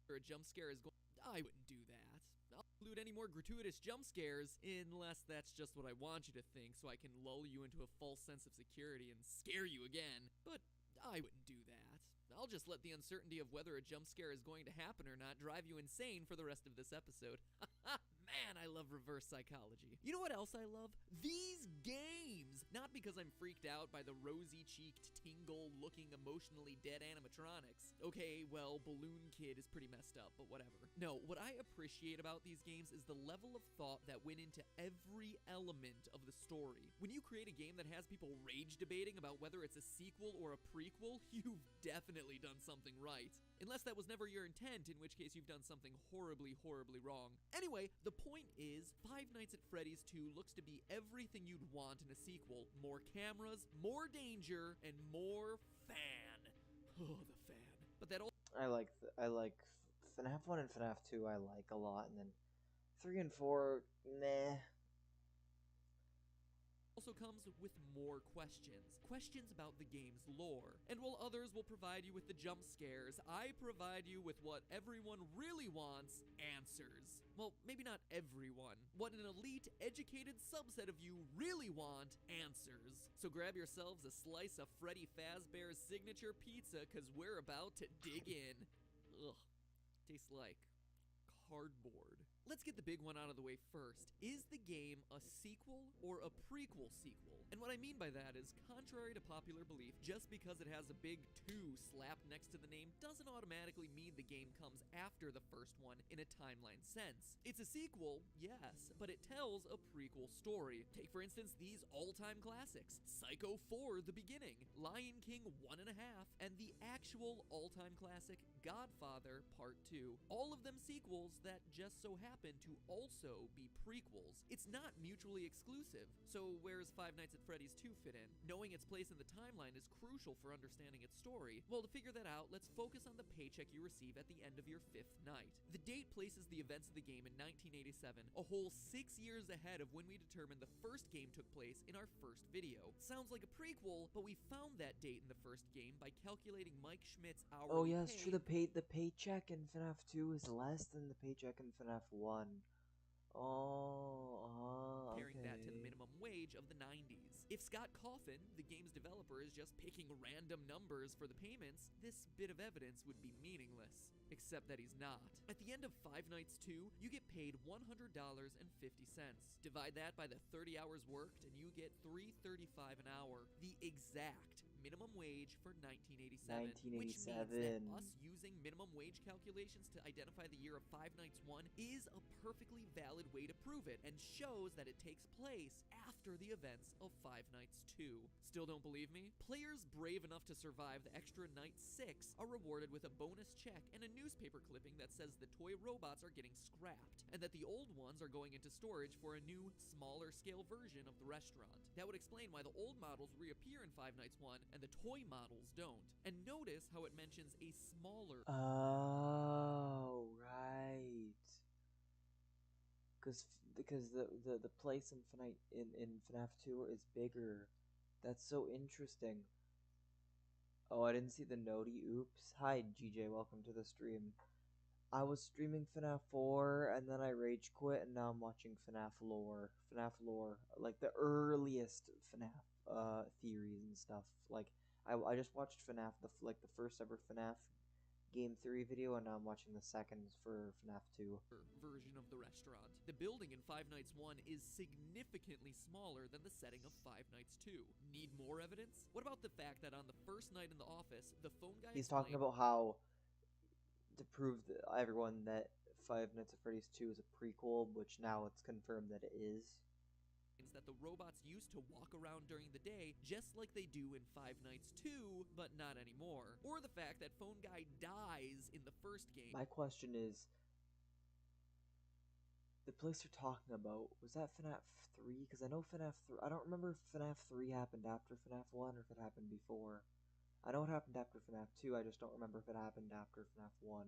A jump scare is going. I wouldn't do that. I'll include any more gratuitous jump scares, unless that's just what I want you to think, so I can lull you into a false sense of security and scare you again. But I wouldn't do that. I'll just let the uncertainty of whether a jump scare is going to happen or not drive you insane for the rest of this episode. Man, I love reverse psychology. You know what else I love? These games! Not because I'm freaked out by the rosy-cheeked, tingle-looking, emotionally dead animatronics. Okay, well, Balloon Kid is pretty messed up, but whatever. No, what I appreciate about these games is the level of thought that went into every element of the story. When you create a game that has people rage debating about whether it's a sequel or a prequel, you've definitely done something right. Unless that was never your intent, in which case you've done something horribly, horribly wrong. Anyway, the point is, Five Nights at Freddy's 2 looks to be everything you'd want in a sequel. More cameras, more danger, and more fan. Oh, the fan. But that old I like FNAF 1 and FNAF 2 I like a lot, and then 3 and 4, meh. also comes with more questions. Questions about the game's lore. And while others will provide you with the jump scares, I provide you with what everyone really wants, answers. Well, maybe not everyone. What an elite, educated subset of you really want, answers. So grab yourselves a slice of Freddy Fazbear's signature pizza, cause we're about to dig in. Ugh, tastes like cardboard. Let's get the big one out of the way first. Is the game a sequel or a prequel sequel? And what I mean by that is, contrary to popular belief, just because it has a big 2 slapped next to the name doesn't automatically mean the game comes after the first one in a timeline sense. It's a sequel, yes, but it tells a prequel story. Take for instance these all-time classics: Psycho 4: The Beginning, Lion King 1.5, and the actual all-time classic Godfather Part 2. All of them sequels that just so happen to also be prequels. It's not mutually exclusive. So where's Five Nights at Freddy's 2 fit in? Knowing its place in the timeline is crucial for understanding its story. Well, to figure that out, let's focus on the paycheck you receive at the end of your 5th night. The date places the events of the game in 1987, a whole 6 years ahead of when we determined the first game took place in our first video. Sounds like a prequel, but we found that date in the first game by calculating Mike Schmidt's hourly Oh yeah, it's pay. true. The paycheck in FNAF 2 is less than the paycheck in FNAF 1. Comparing that to the Okay. minimum wage of the 90s. If Scott Coffin, the game's developer, is just picking random numbers for the payments, this bit of evidence would be meaningless. Except that he's not. At the end of Five Nights 2, you get paid $100.50. Divide that by the 30 hours worked, and you get $3.35 an hour. The exact minimum wage for 1987. Which means that 1987. us using minimum wage calculations to identify the year of Five Nights 1 is a perfectly valid way to prove it, and shows that it takes place after the events of Five Nights 2. Still don't believe me? Players brave enough to survive the extra night 6 are rewarded with a bonus check and a newspaper clipping that says the toy robots are getting scrapped, and that the old ones are going into storage for a new, smaller scale version of the restaurant. That would explain why the old models reappear in Five Nights 1 and the toy models don't. And notice how it mentions a smaller Oh, right. Because the place in FNAF 2 is bigger. That's so interesting. Oh, I didn't see the noti. Oops. Hi, GJ. Welcome to the stream. I was streaming FNAF 4, and then I rage quit, and now I'm watching FNAF lore. FNAF lore, like the earliest FNAF theories and stuff. Like I just watched FNAF the first ever FNAF Game 3 video, and now I'm watching the second for FNAF 2. version of the restaurant. The building in Five Nights 1 is significantly smaller than the setting of Five Nights 2. Need more evidence? What about the fact that on the first night in the office, the phone guy He's talking about how to prove to everyone that Five Nights at Freddy's 2 is a prequel, which now it's confirmed that it is. mentions that the robots used to walk around during the day just like they do in Five Nights 2, but not anymore. Or the fact that Phone Guy dies in the first game. My question is, the place you're talking about, was that FNAF 3? Because I know FNAF 3, I don't remember if FNAF 3 happened after FNAF 1 or if it happened before. I know it happened after FNAF 2, I just don't remember if it happened after FNAF 1.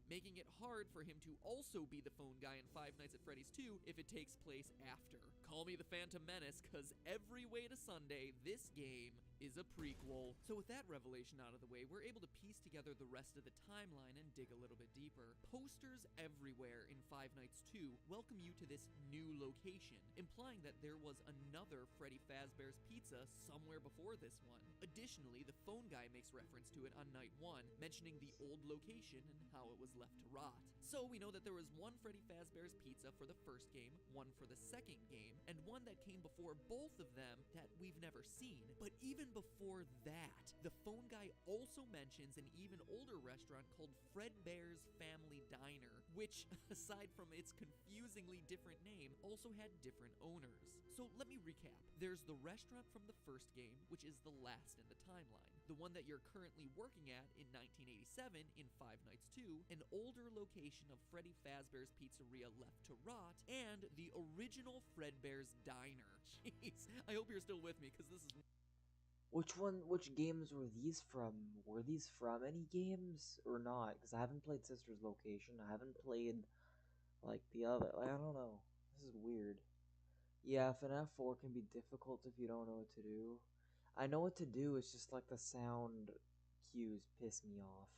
Making it hard for him to also be the phone guy in Five Nights at Freddy's 2 if it takes place after. Call me the Phantom Menace, cause every way to Sunday, this game is a prequel. So with that revelation out of the way, we're able to piece together the rest of the timeline and dig a little bit deeper. Posters everywhere in Five Nights 2 welcome you to this new location, implying that there was another Freddy Fazbear's Pizza somewhere before this one. Additionally, the phone guy makes reference to it on night 1, mentioning the old location and how it was left to rot. So we know that there was one Freddy Fazbear's Pizza for the first game, one for the second game, and one that came before both of them that we've never seen. But even before that, the phone guy also mentions an even older restaurant called Fredbear's Family Diner, which, aside from its confusingly different name, also had different owners. So let me recap. There's the restaurant from the first game, which is the last in the timeline. The one that you're currently working at in 1987 in Five Nights 2, an older location of Freddy Fazbear's Pizzeria left to rot, and the original Fredbear's Diner. Jeez, I hope you're still with me, because this is... Which games were these from? Were these from any games or not? Because I haven't played Sister's Location, I haven't played, like, the other, like, I don't know. This is weird. Yeah, FNAF 4 can be difficult if you don't know what to do. I know what to do, it's just like the sound cues piss me off.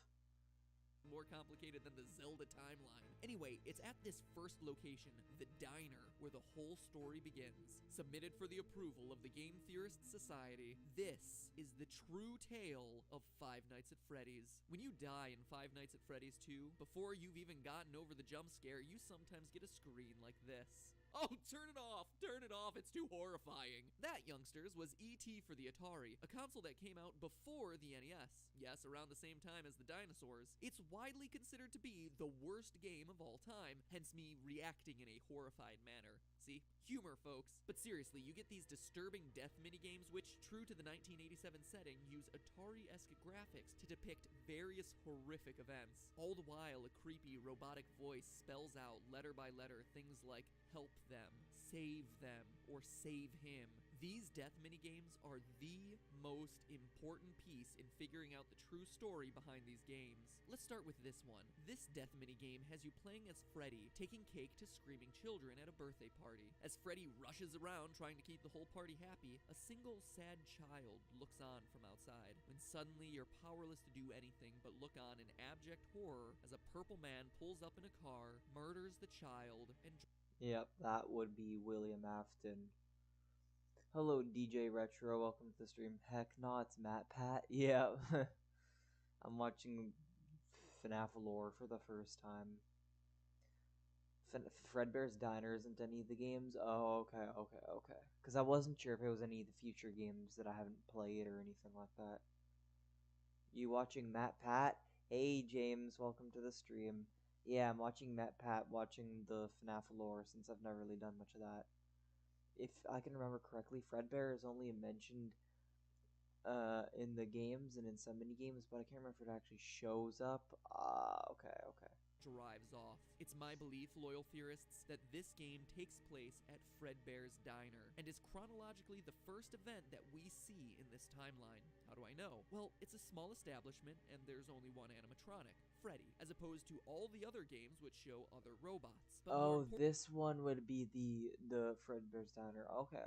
More complicated than the Zelda timeline. Anyway, it's at this first location, the diner, where the whole story begins. Submitted for the approval of the Game Theorists Society, this is the true tale of Five Nights at Freddy's. When you die in Five Nights at Freddy's 2, before you've even gotten over the jump scare, you sometimes get a screen like this. Oh, turn it off! Turn it off, it's too horrifying. That, youngsters, was E.T. for the Atari, a console that came out before the NES. Yes, around the same time as the dinosaurs. It's widely considered to be the worst game of all time, hence me reacting in a horrified manner. See? Humor, folks. But seriously, you get these disturbing death minigames which, true to the 1987 setting, use Atari-esque graphics to depict various horrific events. All the while, a creepy robotic voice spells out letter by letter things like help them, save them, or save him. These death minigames are the most important piece in figuring out the true story behind these games. Let's start with this one. This death minigame has you playing as Freddy, taking cake to screaming children at a birthday party. As Freddy rushes around trying to keep the whole party happy, a single sad child looks on from outside, when suddenly you're powerless to do anything but look on in abject horror as a purple man pulls up in a car, murders the child, and... Yep, that would be William Afton. Hello, DJ Retro. Welcome to the stream. Heck no, it's Matt Pat. Yeah, I'm watching FNAF lore for the first time. Fredbear's Diner isn't any of the games? Oh, okay. Because I wasn't sure if it was any of the future games that I haven't played or anything like that. You watching Matt Pat? Hey, James. Welcome to the stream. Yeah, I'm watching Matt Pat, watching the FNAF lore, since I've never really done much of that. If I can remember correctly, Fredbear is only mentioned in the games and in some mini games, but I can't remember if it actually shows up. Okay. drives off. It's my belief, loyal theorists, that this game takes place at Fredbear's Diner, and is chronologically the first event that we see in this timeline. How do I know? Well, it's a small establishment, and there's only one animatronic, Freddy, as opposed to all the other games which show other robots. But oh, this one would be the Fredbear's Diner. Okay.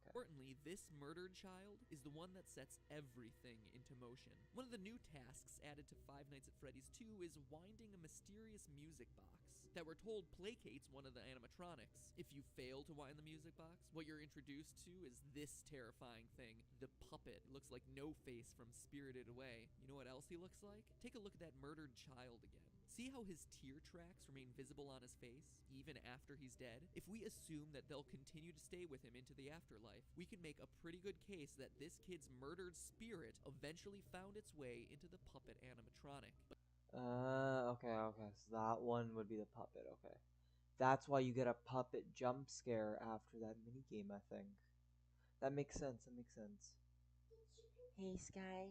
Importantly, this murdered child is the one that sets everything into motion. One of the new tasks added to Five Nights at Freddy's 2 is winding a mysterious music box that we're told placates one of the animatronics. If you fail to wind the music box, what you're introduced to is this terrifying thing, the puppet. It looks like No-Face from Spirited Away. You know what else he looks like? Take a look at that murdered child again. See how his tear tracks remain visible on his face, even after he's dead? If we assume that they'll continue to stay with him into the afterlife, we can make a pretty good case that this kid's murdered spirit eventually found its way into the puppet animatronic. Okay. So that one would be the puppet. Okay. That's why you get a puppet jump scare after that minigame, I think. That makes sense. That makes sense. Hey, Sky.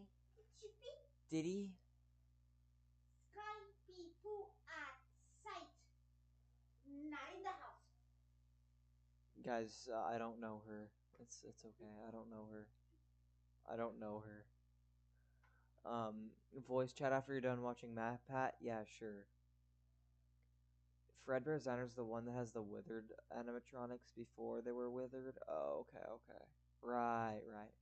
Did he? Sky people at sight. Not in the house. Guys, I don't know her. It's okay. I don't know her. I don't know her. Voice chat after you're done watching Matt Pat? Yeah, sure. Fredbear's Diner's the one that has the withered animatronics before they were withered? Oh, okay, okay. Right, right.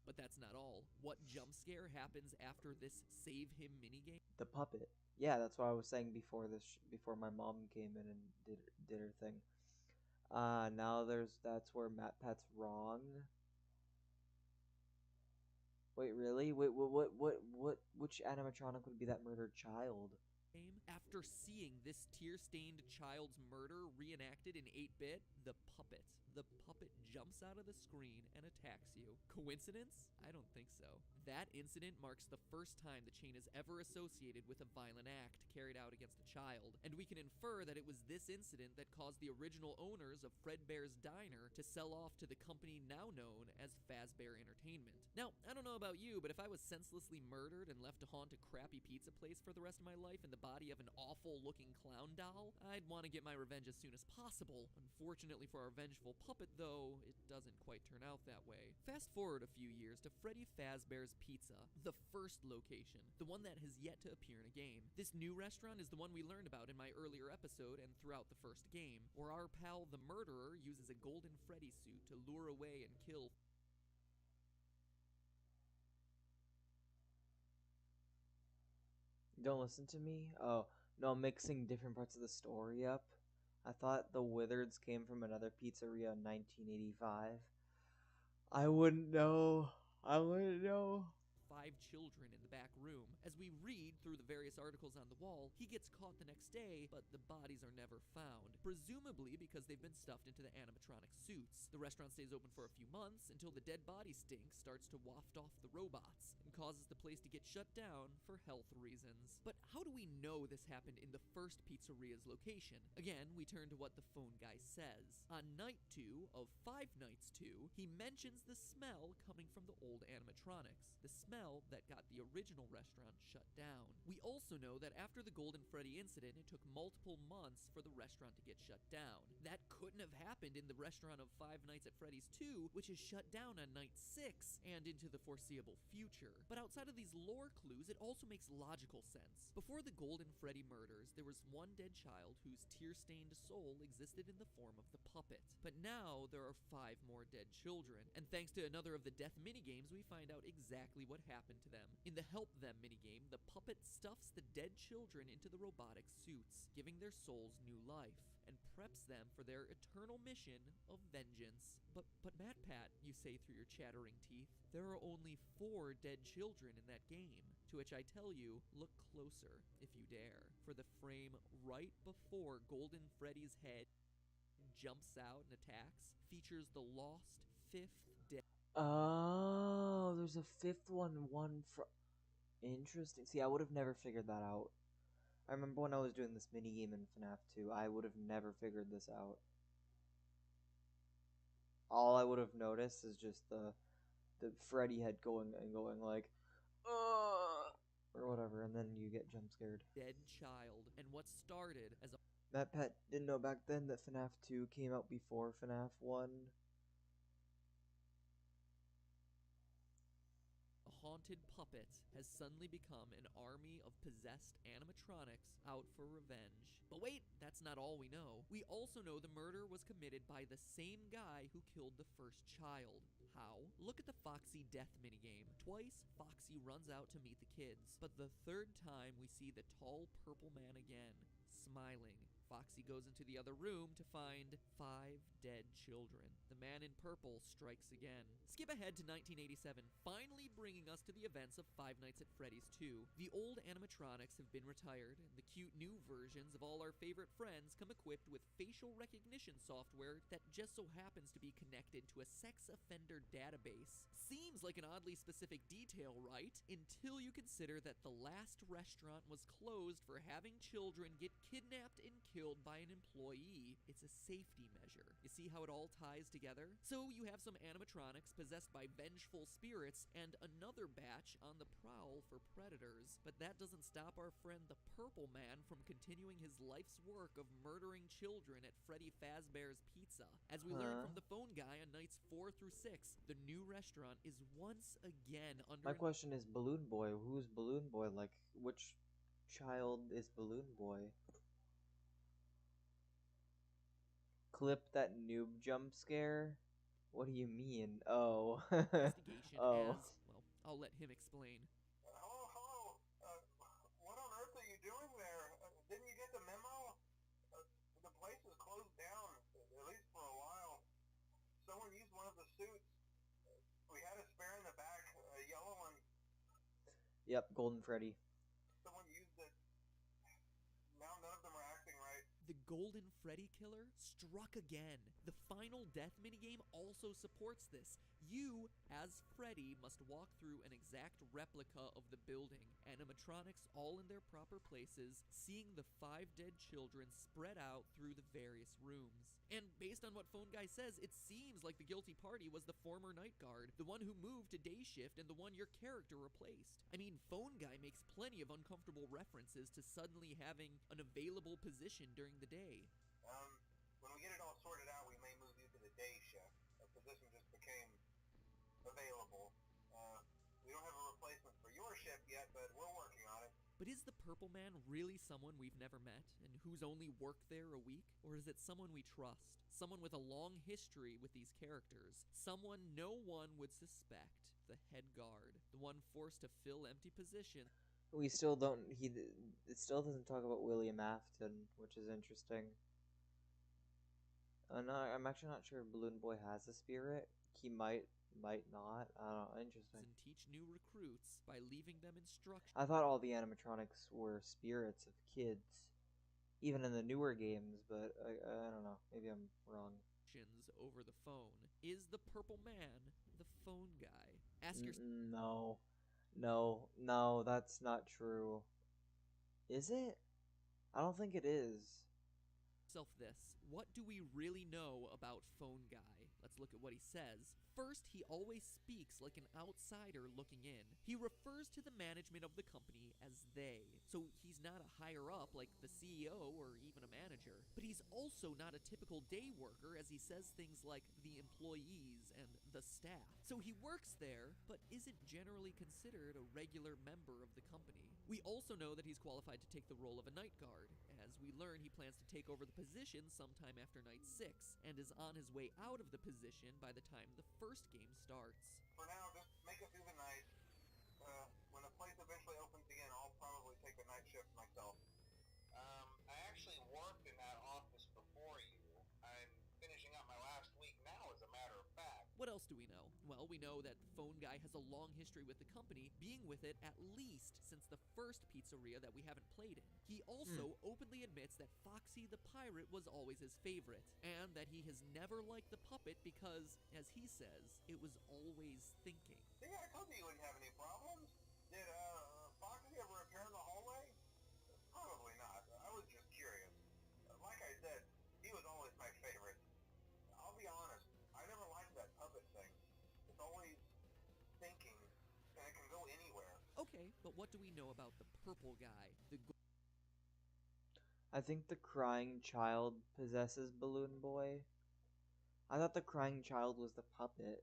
But that's not all. What jump scare happens after this save him minigame? The puppet. Yeah, that's what I was saying before before my mom came in and did her thing. Now that's where Matt Pat's wrong. Wait, really? Wait, which animatronic would be that murdered child? After seeing this tear-stained child's murder reenacted in 8-bit, the puppet jumps out of the screen and attacks you. Coincidence? I don't think so. That incident marks the first time the chain is ever associated with a violent act carried out against a child, and we can infer that it was this incident that caused the original owners of Fredbear's Diner to sell off to the company now known as Fazbear Entertainment. Now, I don't know about you, but if I was senselessly murdered and left to haunt a crappy pizza place for the rest of my life in the body of an awful-looking clown doll, I'd want to get my revenge as soon as possible. Unfortunately for our vengeful puppet, though, it doesn't quite turn out that way. Fast forward a few years to Freddy Fazbear's Pizza, the first location, the one that has yet to appear in a game. This new restaurant is the one we learned about in my earlier episode and throughout the first game, where our pal the murderer uses a golden Freddy suit to lure away and kill. You don't listen to me? Oh, no, I'm mixing different parts of the story up. I thought the Withereds came from another pizzeria in 1985. I wouldn't know. I wouldn't know. 5 children in the back room. As we read through the various articles on the wall, he gets caught the next day, but the bodies are never found, presumably because they've been stuffed into the animatronic suits. The restaurant stays open for a few months until the dead body stink starts to waft off the robots and causes the place to get shut down for health reasons. But how do we know this happened in the first pizzeria's location? Again, we turn to what the phone guy says. On night 2 of Five Nights 2, he mentions the smell coming from the old animatronics. The smell that got the original restaurant shut down. We also know that after the Golden Freddy incident, it took multiple months for the restaurant to get shut down. That couldn't have happened in the restaurant of Five Nights at Freddy's 2, which is shut down on night 6 and into the foreseeable future. But outside of these lore clues, it also makes logical sense. Before the Golden Freddy murders, there was one dead child whose tear-stained soul existed in the form of the puppet. But now there are 5 more dead children, and thanks to another of the death minigames, we find out exactly what happened to them. In the Help Them minigame, the puppet stuffs the dead children into the robotic suits, giving their souls new life, and preps them for their eternal mission of vengeance. But Matt Pat, you say through your chattering teeth, there are only 4 dead children in that game. To which I tell you, look closer, if you dare, for the frame right before Golden Freddy's head jumps out and attacks features the lost 5th dead. Oh, there's a 5th one from... Interesting. See, I would have never figured that out. I remember when I was doing this minigame in FNAF 2, I would have never figured this out. All I would have noticed is just the Freddy head going like, or whatever, and then you get jump scared. Dead child, and what started as a Matt Pet didn't know back then that FNAF 2 came out before FNAF 1. haunted puppet has suddenly become an army of possessed animatronics out for revenge. But wait, that's not all we know. We also know the murder was committed by the same guy who killed the first child. How? Look at the Foxy death minigame. Twice, Foxy runs out to meet the kids, but the third time we see the tall purple man again, smiling. Foxy goes into the other room to find 5 dead children. The man in purple strikes again. Skip ahead to 1987, finally bringing us to the events of Five Nights at Freddy's 2. The old animatronics have been retired, and the cute new versions of all our favorite friends come equipped with facial recognition software that just so happens to be connected to a sex offender database. Seems like an oddly specific detail, right? Until you consider that the last restaurant was closed for having children get kidnapped and killed by an employee. It's a safety measure. You see how it all ties together? So you have some animatronics possessed by vengeful spirits and another batch on the prowl for predators. But that doesn't stop our friend the Purple Man from continuing his life's work of murdering children at Freddy Fazbear's Pizza. As we learn from the phone guy on nights 4 through 6, the new restaurant is once again under... My question is Balloon Boy. Who's Balloon Boy? Like, which child is Balloon Boy? Clip that noob jump scare? What do you mean? Oh. investigation Oh. as... Well, I'll let him explain. Hello. What on earth are you doing there? Didn't you get the memo? The place is closed down, at least for a while. Someone used one of the suits. We had a spare in the back, a yellow one. Yep, Golden Freddy. Someone used it. Now none of them are acting right. The Golden Freddy Killer struck again. The final death minigame also supports this. You, as Freddy, must walk through an exact replica of the building, animatronics all in their proper places, seeing the 5 dead children spread out through the various rooms. And based on what Phone Guy says, it seems like the guilty party was the former night guard, the one who moved to day shift and the one your character replaced. I mean, Phone Guy makes plenty of uncomfortable references to suddenly having an available position during the day. When we get it all sorted out, we may move you to the day shift. A position just became available. We don't have a replacement for your shift yet, but we're working on it. But is the Purple Man really someone we've never met, and who's only worked there a week? Or is it someone we trust? Someone with a long history with these characters? Someone no one would suspect? The head guard. The one forced to fill empty positions. We still don't. It still doesn't talk about William Afton, which is interesting. No, I'm actually not sure if Balloon Boy has a spirit. He might not. I don't know. Interesting. And teach new recruits by leaving them instructions. I thought all the animatronics were spirits of kids, even in the newer games. But I don't know. Maybe I'm wrong. Over the phone. Is the Purple Man the phone guy? Ask yourself. No, that's not true. Is it? I don't think it is. This. What do we really know about Phone Guy? Let's look at what he says. First, he always speaks like an outsider looking in. He refers to the management of the company as they. So he's not a higher up like the CEO or even a manager. But he's also not a typical day worker, as he says things like the employees and the staff. So he works there, but isn't generally considered a regular member of the company. We also know that he's qualified to take the role of a night guard. As we learn, he plans to take over the position sometime after night 6, and is on his way out of the position by the time the first game starts. For now, just make it through the night. When the place eventually opens again, I'll probably take the night shift myself. I actually worked in that office before you. I'm finishing up my last week now, as a matter of fact. What else do we know? Well, we know that Phone Guy has a long history with the company, being with it at least since the first pizzeria that we haven't played in. He also openly admits that Foxy the Pirate was always his favorite, and that he has never liked the puppet because, as he says, it was always thinking. See, I told you wouldn't have any problems. Did Foxy ever appear in the hallway? Probably not. I was just curious. Like I said, he was always my favorite. I'll be honest, I never liked that puppet thing. It's always thinking, and it can go anywhere. Okay, but what do we know about the Purple Guy? I think the crying child possesses Balloon Boy. I thought the crying child was the puppet.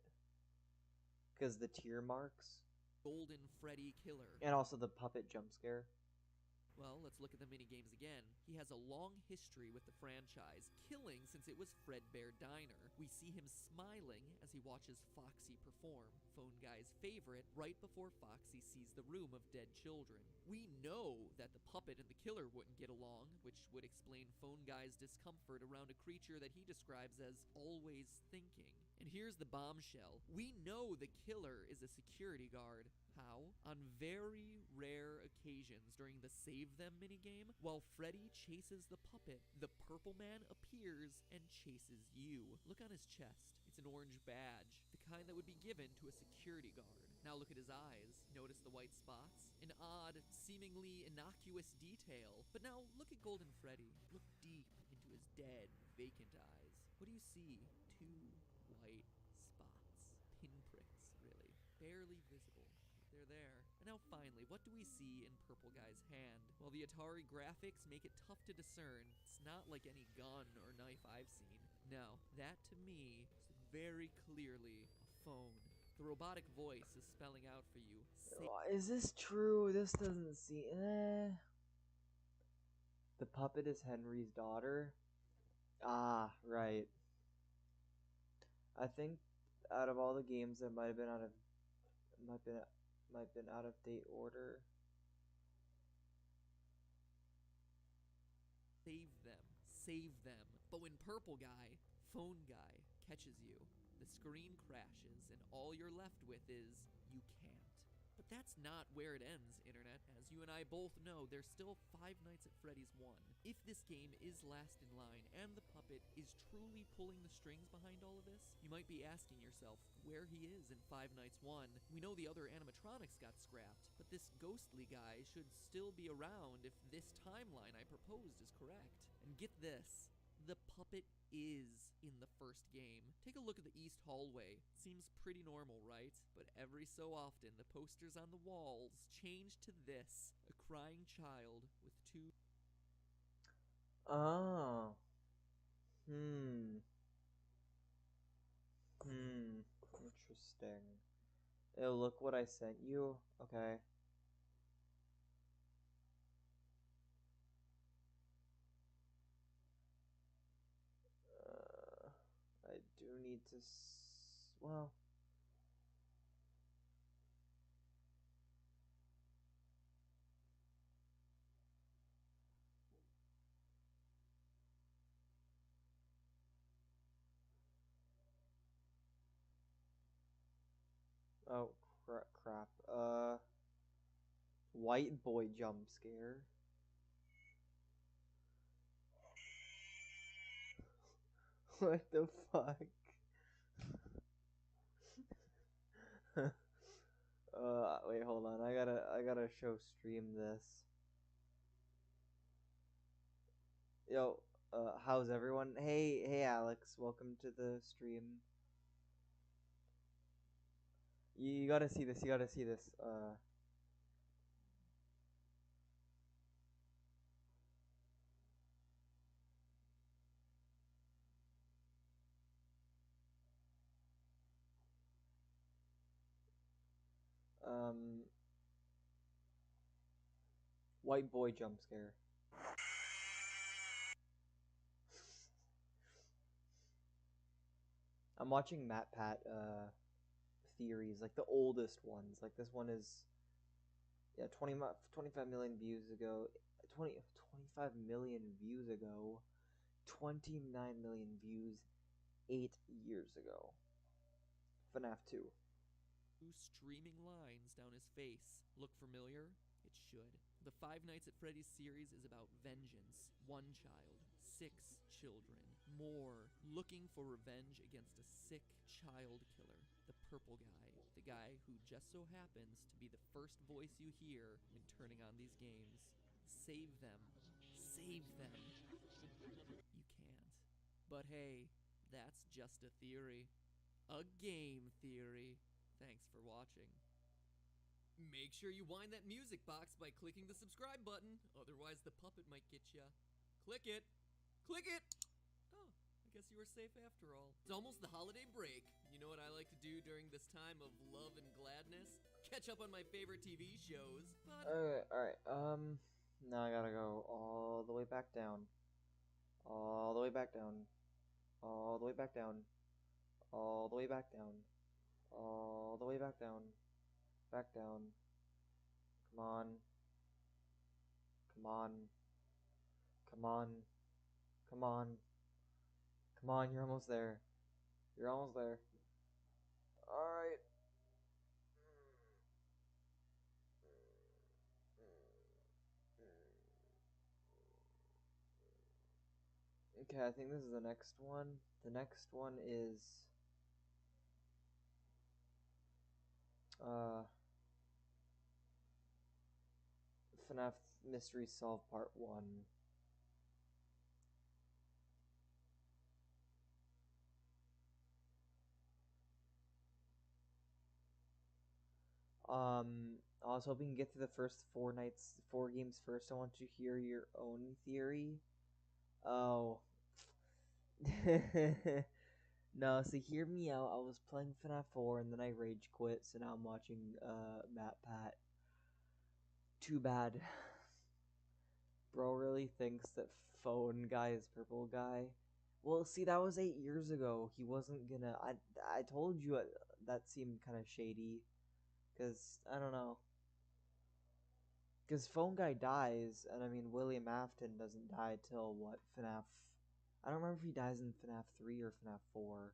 Because the tear marks. Golden Freddy Killer. And also the puppet jump scare. Well, let's look at the minigames again. He has a long history with the franchise, killing since it was Fredbear Diner. We see him smiling as he watches Foxy perform, Phone Guy's favorite, right before Foxy sees the room of dead children. We know that the puppet and the killer wouldn't get along, which would explain Phone Guy's discomfort around a creature that he describes as always thinking. And here's the bombshell. We know the killer is a security guard. How? On very rare occasions during the Save Them minigame, while Freddy chases the puppet, the purple man appears and chases you. Look on his chest. It's an orange badge, the kind that would be given to a security guard. Now look at his eyes. Notice the white spots? An odd, seemingly innocuous detail. But now look at Golden Freddy. Look deep into his dead, vacant eyes. What do you see? Two white spots. Pinpricks, really. Barely visible. They're there. And now finally, what do we see in Purple Guy's hand? Well, the Atari graphics make it tough to discern. It's not like any gun or knife I've seen. No, that to me is very clearly a phone. The robotic voice is spelling out for you. Is this true? This doesn't seem. The puppet is Henry's daughter. Ah, right. I think out of all the games that might have been out of date order. Save them. Save them. But when Purple Guy, Phone Guy, catches you, the screen crashes and all you're left with is, you can't. But that's not where it ends, Internet. As you and I both know, there's still Five Nights at Freddy's 1. If this game is last in line and the puppet is truly pulling the strings behind all of this, you might be asking yourself where he is in Five Nights 1. We know the other animatronics got scrapped, but this ghostly guy should still be around if this timeline I proposed is correct. And get this, the puppet is in the first game. Take a look at the east hallway. Seems pretty normal, right? But every so often, the posters on the walls change to this, a crying child with two... Oh. Interesting. Oh, look what I sent you. Okay. I do need to. Well. Oh, crap. White boy jump scare. What the fuck? Wait, hold on. I gotta show stream this. Yo, how's everyone? Hey, Alex. Welcome to the stream. You gotta see this. You gotta see this. Um, white boy jump scare. I'm watching Matt Pat theories, like the oldest ones. Like this one is 25 million views ago. 25 million views ago. 29 million views 8 years ago. FNAF 2. Two streaming lines down his face. Look familiar? It should. The Five Nights at Freddy's series is about vengeance. One child, 6 children, more, looking for revenge against a sick child killer. The purple guy, the guy who just so happens to be the first voice you hear when turning on these games. Save them. Save them. You can't. But hey, that's just a theory. A game theory. Thanks for watching. Make sure you wind that music box by clicking the subscribe button, otherwise the puppet might get ya. Click it! Click it! Oh, I guess you were safe after all. It's almost the holiday break. You know what I like to do during this time of love and gladness? Catch up on my favorite TV shows, but... Alright. Now I gotta go all the way back down. All the way back down. All the way back down. All the way back down. All the way back down. Back down. Come on. Come on. Come on. Come on. Come on, you're almost there. You're almost there. Alright. Okay, I think this is the next one. The next one is FNAF Mystery Solve Part 1. I was hoping to get through the first 4 games first. I want to hear your own theory. Oh. No, so hear me out. I was playing FNAF 4 and then I rage quit, so now I'm watching Matt Pat. Too bad. Bro really thinks that phone guy is purple guy. Well, see, that was 8 years ago. He wasn't gonna. I told you that seemed kind of shady. Because, I don't know. Because phone guy dies, and I mean, William Afton doesn't die till what? FNAF. I don't remember if he dies in FNAF 3 or FNAF 4.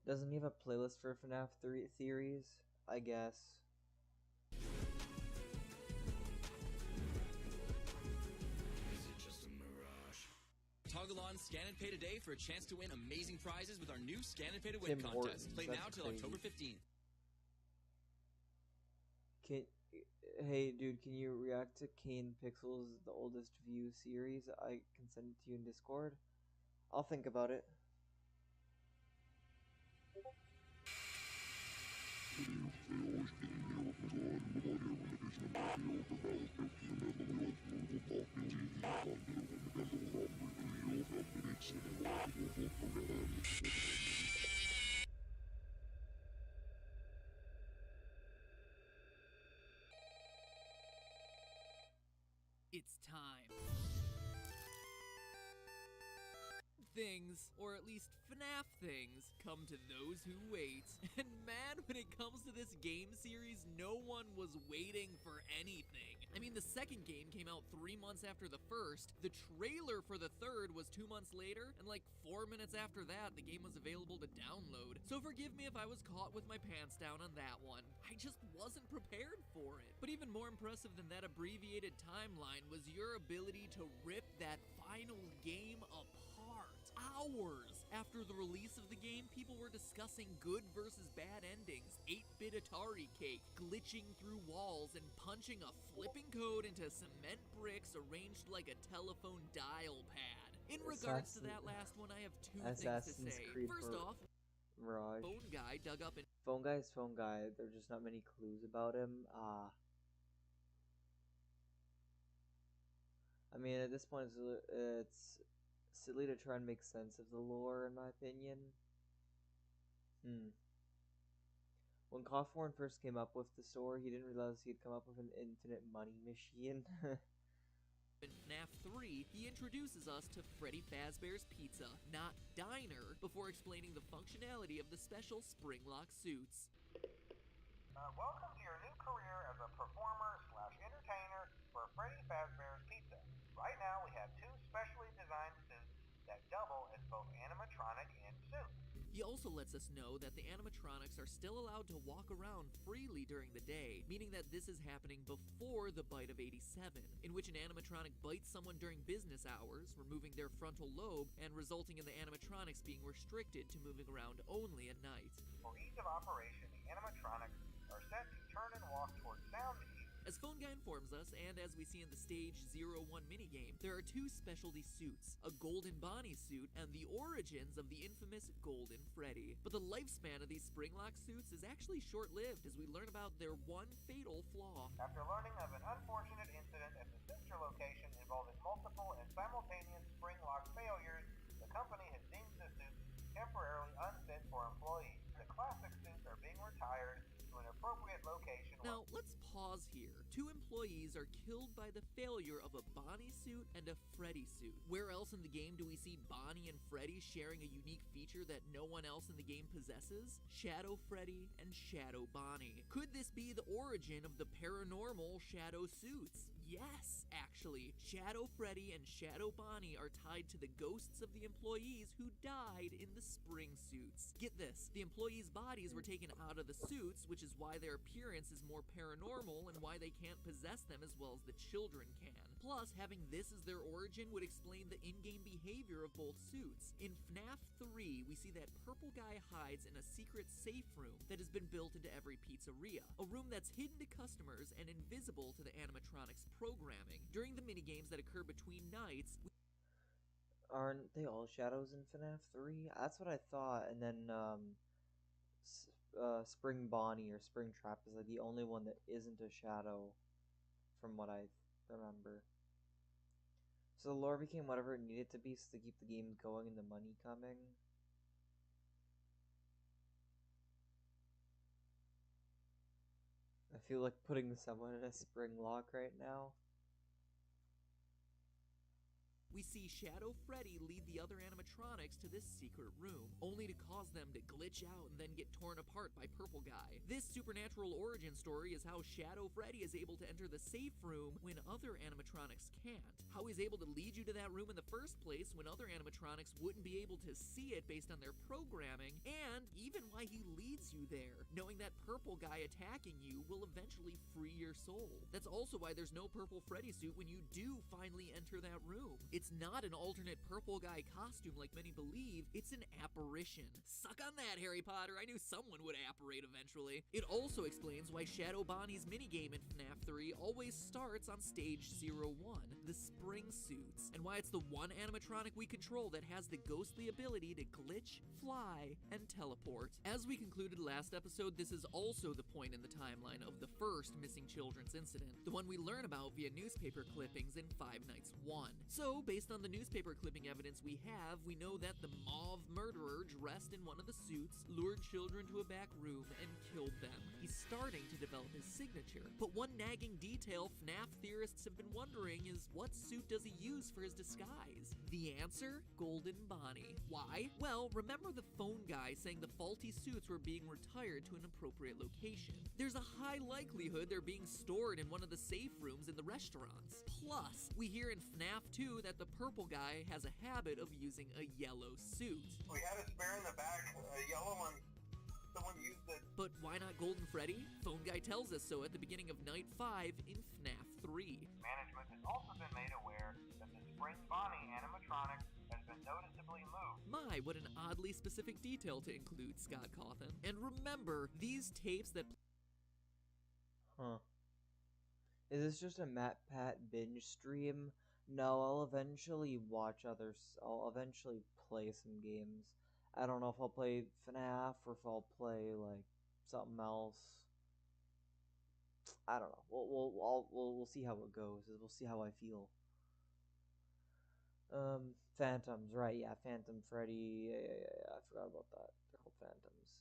Doesn't he have a playlist for FNAF 3 theories? I guess. Toggle on Scan and Pay today for a chance to win amazing prizes with our new Scan and Pay to Tim Win Hortons, contest. Play that's now till crazy. October 15th. Hey, dude, can you react to Kane Pixel's The Oldest View series? I can send it to you in Discord. I'll think about it. It's time. Things, or at least FNAF things, come to those who wait. And man, when it comes to this game series, no one was waiting for anything. I mean, the second game came out 3 months after the first, the trailer for the third was 2 months later, and like 4 minutes after that, the game was available to download. So forgive me if I was caught with my pants down on that one. I just wasn't prepared for it. But even more impressive than that abbreviated timeline was your ability to rip that final game apart. Hours after the release of the game, people were discussing good versus bad endings, 8-bit Atari cake, glitching through walls, and punching a flipping code into cement bricks arranged like a telephone dial pad. In regards to that last one, I have two things to Assassin's say. Creed First off, Mirage. Phone Guy dug up an Phone Guy is Phone Guy. There's just not many clues about him. I mean, at this point, it's silly to try and make sense of the lore, in my opinion. When Cawthorn first came up with the story, he didn't realize he'd come up with an infinite money machine. In FNAF 3, he introduces us to Freddy Fazbear's Pizza, not Diner, before explaining the functionality of the special spring-lock suits. Welcome to your new career as a performer/entertainer for Freddy Fazbear's Pizza. Right now, we have 2 specially designed suits that double as both animatronic and suit. He also lets us know that the animatronics are still allowed to walk around freely during the day, meaning that this is happening before the bite of 87, in which an animatronic bites someone during business hours, removing their frontal lobe and resulting in the animatronics being restricted to moving around only at night. For ease of operation, the animatronics are set to turn and walk towards sound cues. As Phone Guy informs us, and as we see in the Stage 01 minigame, there are 2 specialty suits, a Golden Bonnie suit and the origins of the infamous Golden Freddy. But the lifespan of these spring-lock suits is actually short-lived as we learn about their one fatal flaw. After learning of an unfortunate incident at the sister location involving multiple and simultaneous spring lock failures, the temporarily unfit for employees. The classic suits are being retired to an appropriate location. Now, let's pause here. 2 employees are killed by the failure of a Bonnie suit and a Freddy suit. Where else in the game do we see Bonnie and Freddy sharing a unique feature that no one else in the game possesses? Shadow Freddy and Shadow Bonnie. Could this be the origin of the paranormal Shadow suits? Yes, actually. Shadow Freddy and Shadow Bonnie are tied to the ghosts of the employees who died in the spring suits. Get this, the employees' bodies were taken out of the suits, which is why their appearance is more paranormal and why they can't possess them as well as the children can. Plus, having this as their origin would explain the in-game behavior of both suits. In FNAF 3, we see that purple guy hides in a secret safe room that has been built into every pizzeria. A room that's hidden to customers and invisible to the animatronics programming. During the minigames that occur between nights, Aren't they all shadows in FNAF 3? That's what I thought. And then Spring Bonnie or Spring Trap is like the only one that isn't a shadow, from what I remember. So the lore became whatever it needed to be to keep the games going and the money coming. I feel like putting someone in a spring lock right now. we see Shadow Freddy lead the other animatronics to this secret room, only to cause them to glitch out and then get torn apart by Purple Guy. This supernatural origin story is how Shadow Freddy is able to enter the safe room when other animatronics can't. How he's able to lead you to that room in the first place when other animatronics wouldn't be able to see it based on their programming, and even why he leads you there, knowing that Purple Guy attacking you will eventually free your soul. That's also why there's no Purple Freddy suit when you do finally enter that room. It's not an alternate Purple Guy costume like many believe, it's an apparition. Suck on that, Harry Potter, I knew someone would apparate eventually. It also explains why Shadow Bonnie's minigame in FNAF 3 always starts on stage 01, the spring suits, and why it's the one animatronic we control that has the ghostly ability to glitch, fly, and teleport. As we concluded last episode, this is also the point in the timeline of the first missing children's incident, the one we learn about via newspaper clippings in Five Nights 1. So, based on the newspaper clipping evidence we have, we know that the mauve murderer dressed in one of the suits lured children to a back room and killed them. He's starting to develop his signature, but one nagging detail FNAF theorists have been wondering is what suit does he use for his disguise? The answer? Golden Bonnie. Why? Well, remember the phone guy saying the faulty suits were being retired to an appropriate location. There's a high likelihood they're being stored in one of the safe rooms in the restaurants. Plus, we hear in FNAF 2 that the purple guy has a habit of using a yellow suit. We had a spare in the back, a yellow one. Someone used it. But why not Golden Freddy? Phone guy tells us so at the beginning of Night 5 in FNAF 3. Management has also been made aware that the Spring Bonnie animatronic has been noticeably moved. My, what an oddly specific detail to include, Scott Cawthon. And remember, these tapes that... Huh. Is this just a Matt Pat binge stream? No, I'll eventually watch others. I'll eventually play some games. I don't know if I'll play FNAF or if I'll play like something else. I don't know. We'll see how it goes. We'll see how I feel. Phantoms, right? Yeah, Phantom Freddy. Yeah. I forgot about that. They're called Phantoms.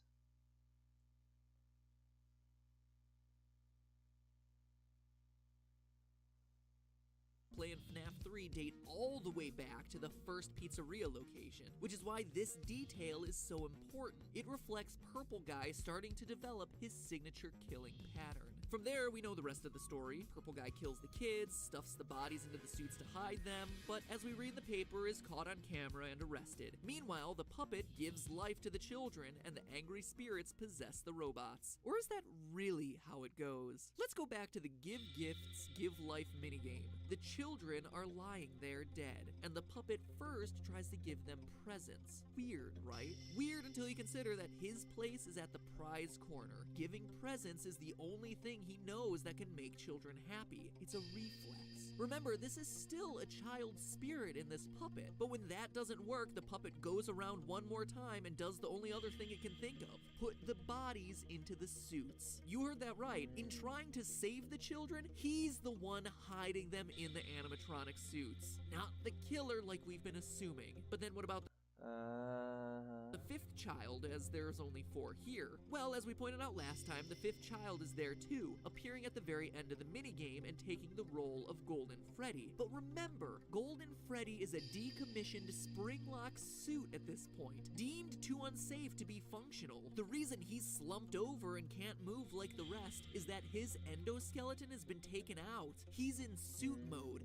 Play in FNAF 3 date all the way back to the first pizzeria location, which is why this detail is so important. It reflects Purple Guy starting to develop his signature killing pattern. From there, we know the rest of the story. Purple Guy kills the kids, stuffs the bodies into the suits to hide them, but as we read the paper, is caught on camera and arrested. Meanwhile, the puppet gives life to the children, and the angry spirits possess the robots. Or is that really how it goes? Let's go back to the Give Gifts, Give Life minigame. The children are lying there dead, and the puppet first tries to give them presents. Weird, right? Weird until you consider that his place is at the prize corner. Giving presents is the only thing he knows that can make children happy. It's a reflex. Remember, this is still a child's spirit in this puppet, but when that doesn't work, the puppet goes around one more time and does the only other thing it can think of. Put the bodies into the suits. You heard that right. In trying to save the children, he's the one hiding them in the animatronic suits. Not the killer like we've been assuming. But then what about The fifth child, as there's only 4 here. Well, as we pointed out last time, the fifth child is there too, appearing at the very end of the minigame and taking the role of Golden Freddy. But remember, Golden Freddy is a decommissioned spring-lock suit at this point, deemed too unsafe to be functional. The reason he's slumped over and can't move like the rest is that his endoskeleton has been taken out. He's in suit mode.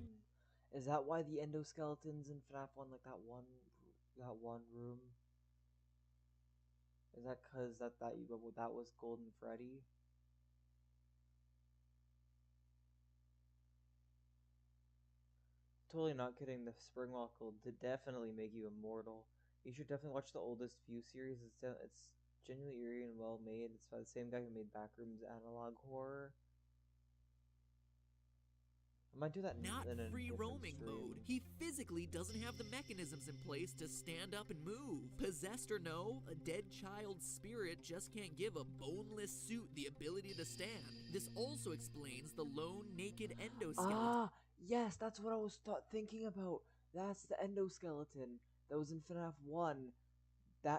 Is that why the endoskeletons in FNAF 1, like that one room? Is that because that was Golden Freddy? Totally not kidding. The Springlock will definitely make you immortal. You should definitely watch the oldest Few series. It's genuinely eerie and well made. It's by the same guy who made Backrooms Analog Horror. I might do that Not in a free different roaming stream. mode. He physically doesn't have the mechanisms in place to stand up and move. Possessed or no, a dead child's spirit just can't give a boneless suit the ability to stand. This also explains the lone naked endoskeleton. Ah, yes, that's what I was thinking about. That's the endoskeleton that was in FNAF 1.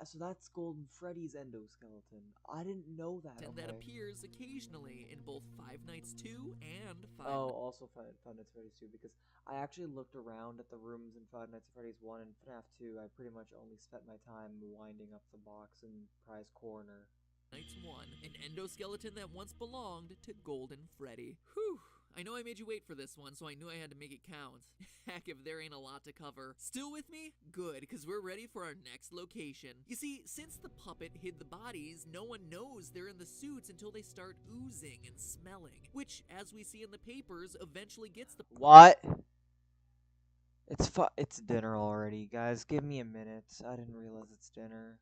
So that's Golden Freddy's endoskeleton. I didn't know that. And that Okay. appears occasionally in both Five Nights 2 and Also Five Nights at Freddy's 2, because I actually looked around at the rooms in Five Nights at Freddy's 1 and FNAF 2. I pretty much only spent my time winding up the box in Prize Corner. Nights 1, an endoskeleton that once belonged to Golden Freddy. Whew. I know I made you wait for this one, so I knew I had to make it count. Heck, if there ain't a lot to cover. Still with me? Good, because we're ready for our next location. You see, since the puppet hid the bodies, no one knows they're in the suits until they start oozing and smelling, which, as we see in the papers, eventually gets the— What? It's dinner already, guys. Give me a minute. I didn't realize it's dinner.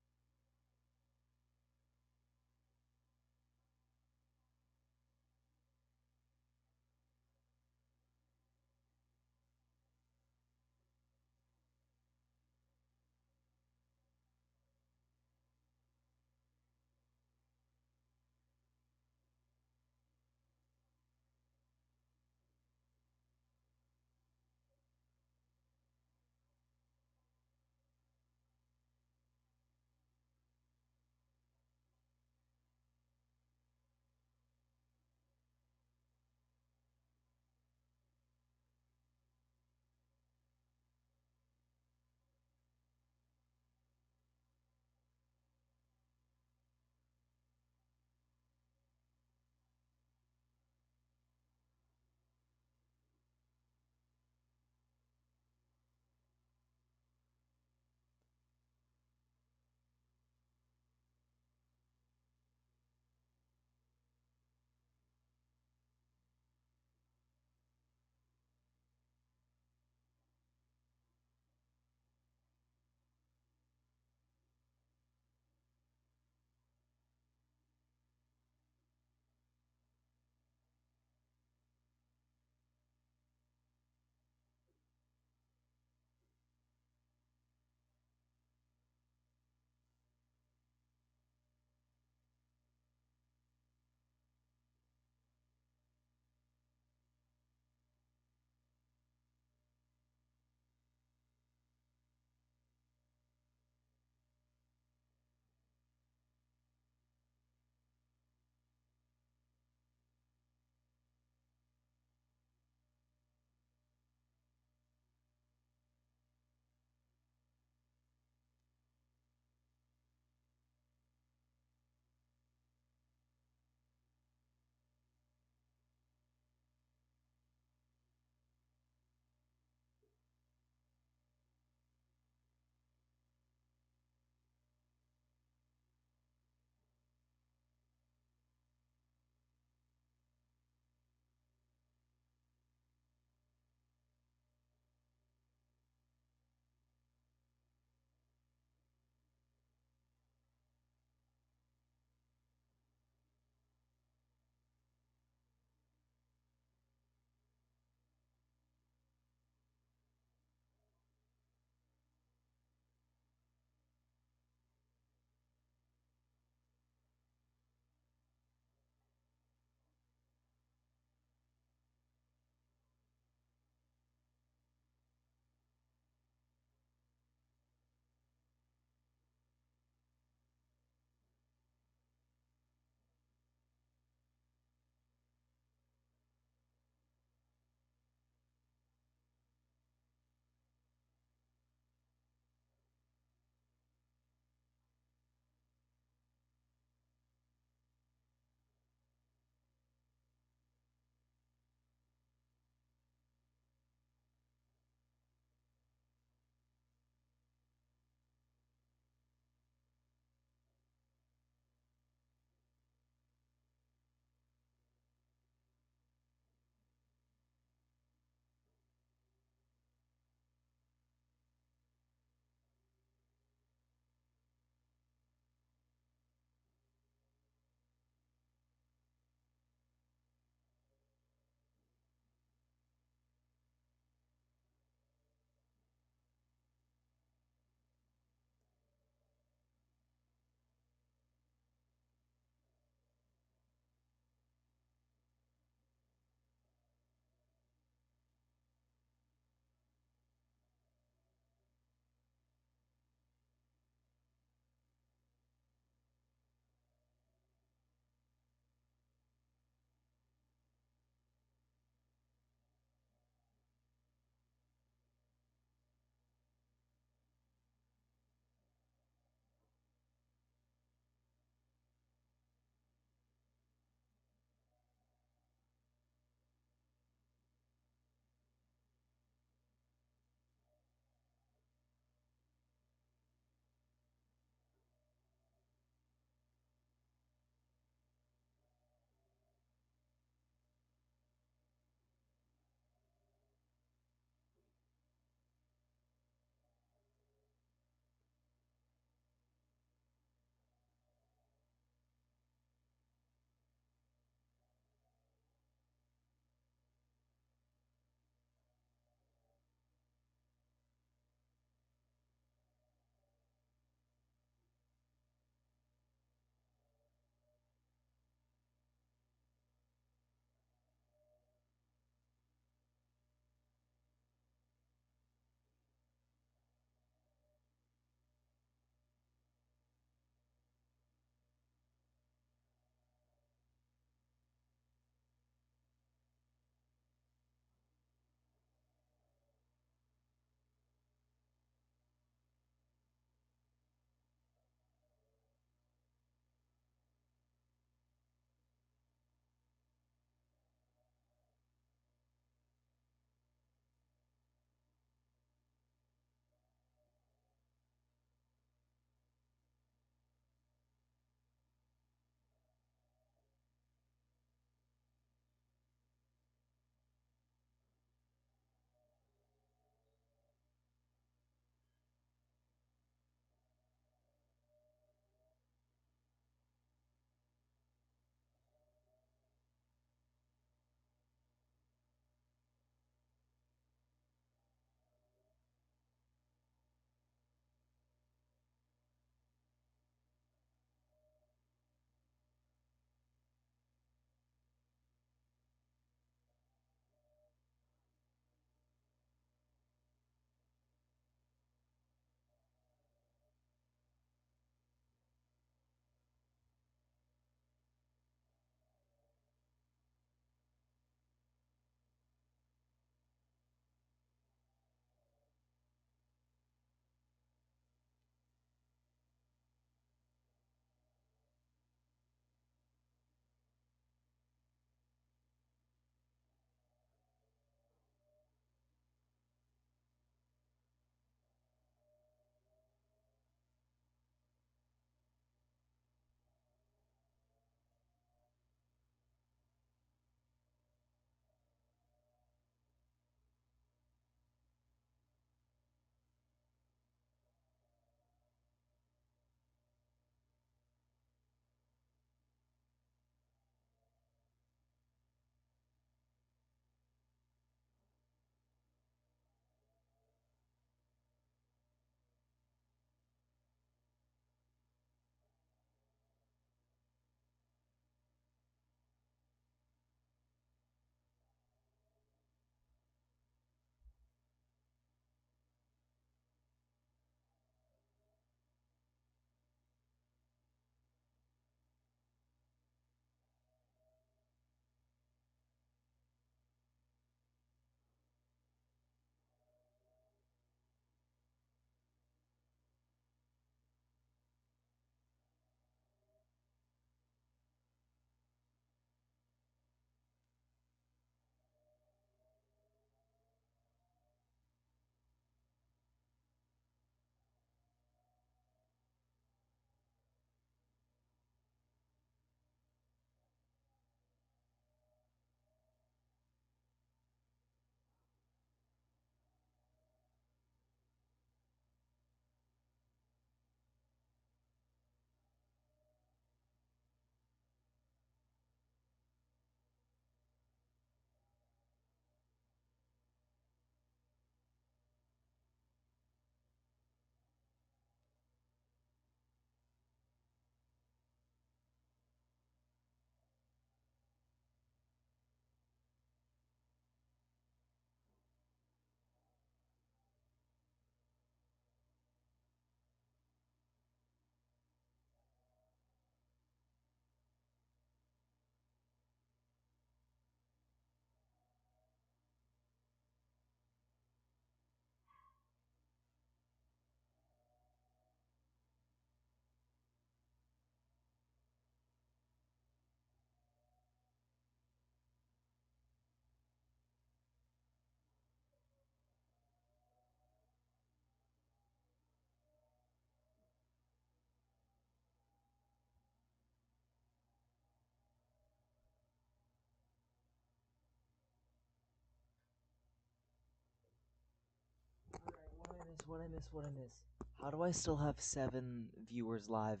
What I miss? What I miss? How do I still have 7 viewers live?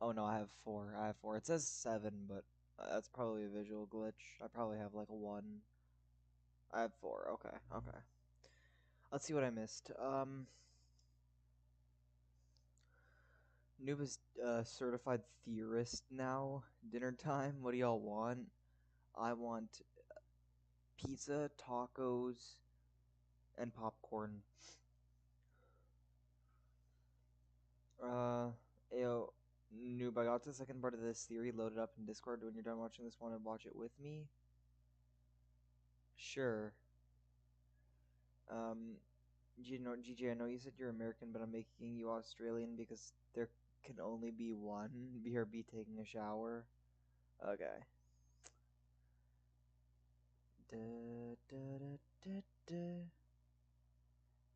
Oh no, I have 4. I have 4. It says 7, but that's probably a visual glitch. I probably have like a 1. I have 4. Okay, okay. Let's see what I missed. Noob is certified theorist now. Dinner time. What do y'all want? I want pizza, tacos, and popcorn. Uh, Ayo, Noob, I got the second part of this theory loaded up in Discord. When you're done watching this, want to watch it with me? Sure. Um, GJ, I know you said you're American, but I'm making you Australian because there can only be one. BRB taking a shower. Okay. Da, da, da, da, da.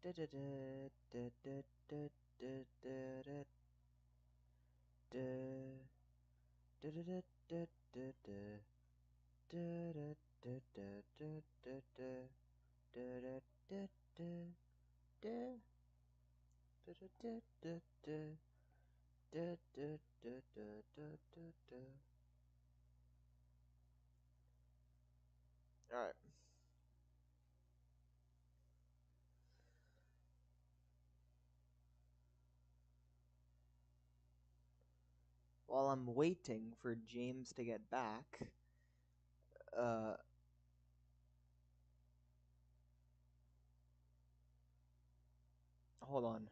Da, da, da, da, da, da, da, da, da, da. Da, da, da, da, da, da. Da, da, da, da, da, da, da. Da, da, da, da, da. Da, da, da, da, da. Da, da, da, da, da, da, da. Alright. While I'm waiting for James to get back, uh, hold on.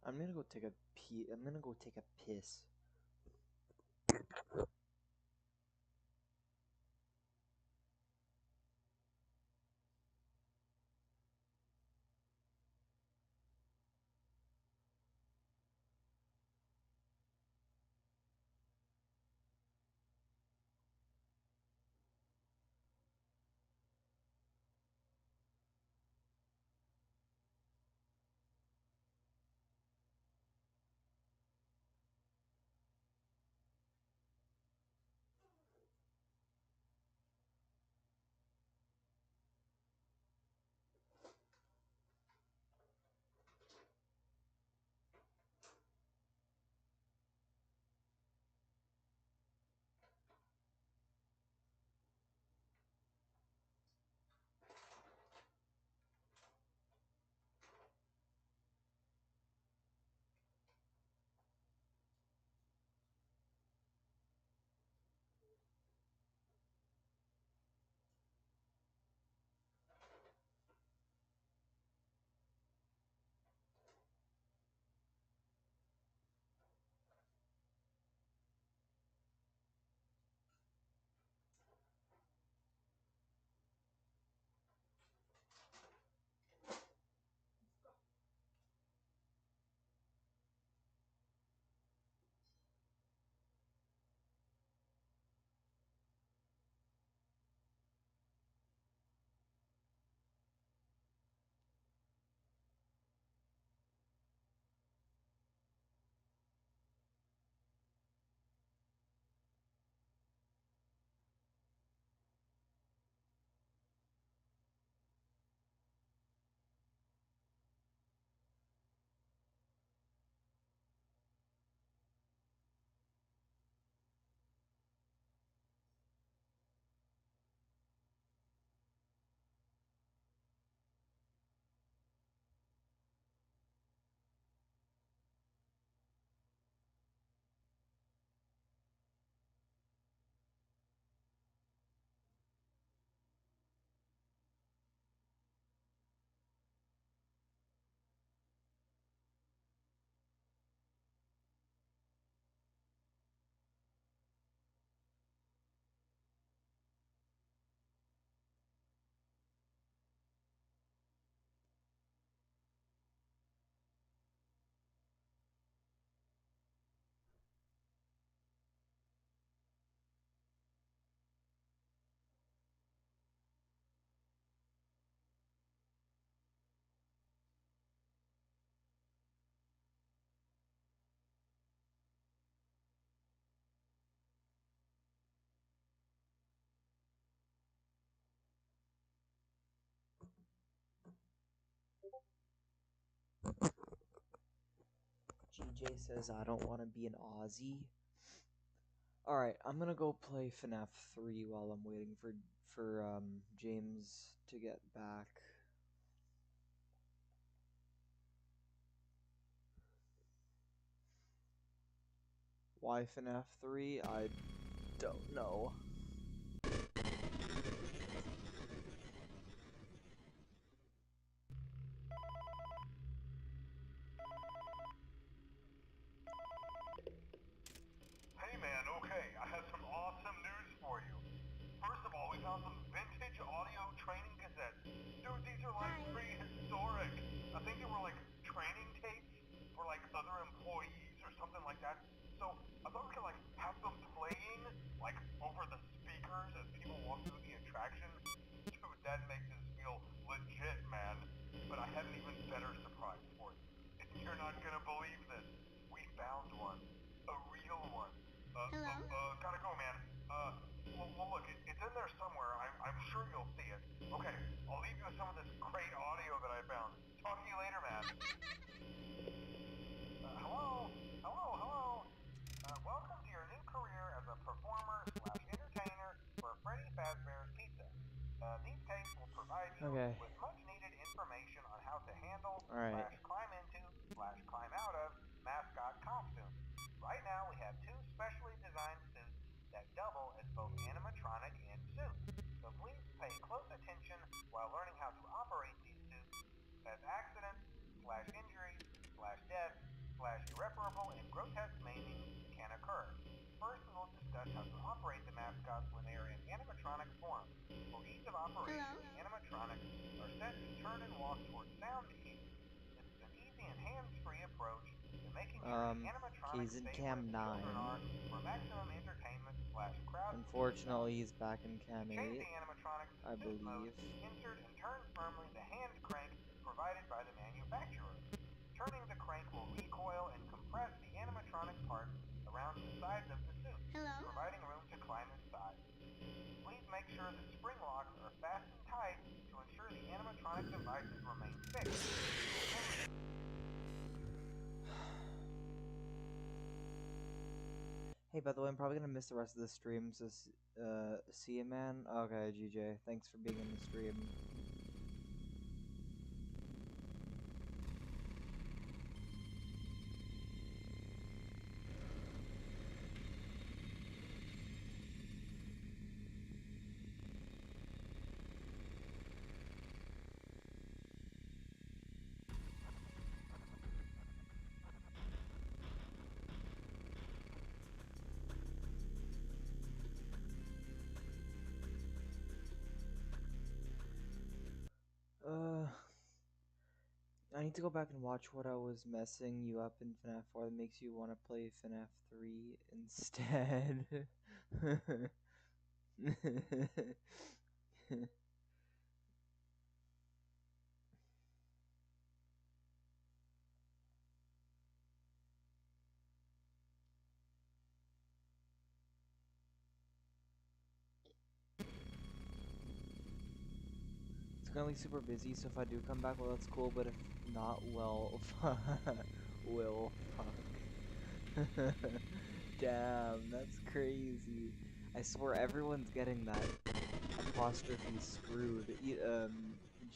I'm gonna go take a pee. I'm gonna go take a piss. DJ says I don't want to be an Aussie. Alright, I'm gonna go play FNAF 3 while I'm waiting for James to get back. Why FNAF 3? I don't know. Hey man, okay, I have some awesome news for you. First of all, we found some vintage audio training cassettes. Dude, these are like prehistoric. I think they were like training tapes for like other employees or something like that. So I thought we could like have them playing like over the speakers as people walk through the attraction. Dude, that makes us feel legit, man. But I have an even better surprise for you. You're not gonna believe this. We found one. A real one. Gotta go, man. Well look, it's in there somewhere. I'm sure you'll see it. Okay, I'll leave you with some of this great audio that I found. Talk to you later, man. Hello? Welcome to your new career as a performer slash entertainer for Freddy Fazbear's Pizza. These tapes will provide you Okay. with much needed information on how to handle Alright. slash climb into slash climb out of mascot costumes. Right now we have two specially designed suits that double as both animatronic and suit. So please pay close attention while learning how to operate these suits, as accidents slash injuries slash death slash irreparable and grotesque maiming can occur. First we will discuss how to operate the mascots when they are in animatronic form. For ease of operation, the animatronics are set to turn and walk towards sound cues. This is an easy and hands-free approach to making sure the animatronics he's in stay Cam where the children 9. are for maximum entertainment slash crowd. Unfortunately, he's back in Cam To change 8, the animatronics I to suit mode, believe. insert and turn firmly the hand crank provided by the manufacturer. Turning the crank will recoil and compress the animatronic parts around the sides of the suit, providing room to climb inside. Please make sure the spring locks are fastened tight to ensure the animatronic devices remain fixed. Hey, by the way, I'm probably gonna miss the rest of the stream, so see you, man. Okay, GJ, thanks for being in the stream. I need to go back and watch what I was messing you up in FNAF 4 that makes you want to play FNAF 3 instead. It's currently super busy, so if I do come back, well, that's cool, but if not, well, will fuck. Damn, that's crazy. I swear everyone's getting that apostrophe screwed.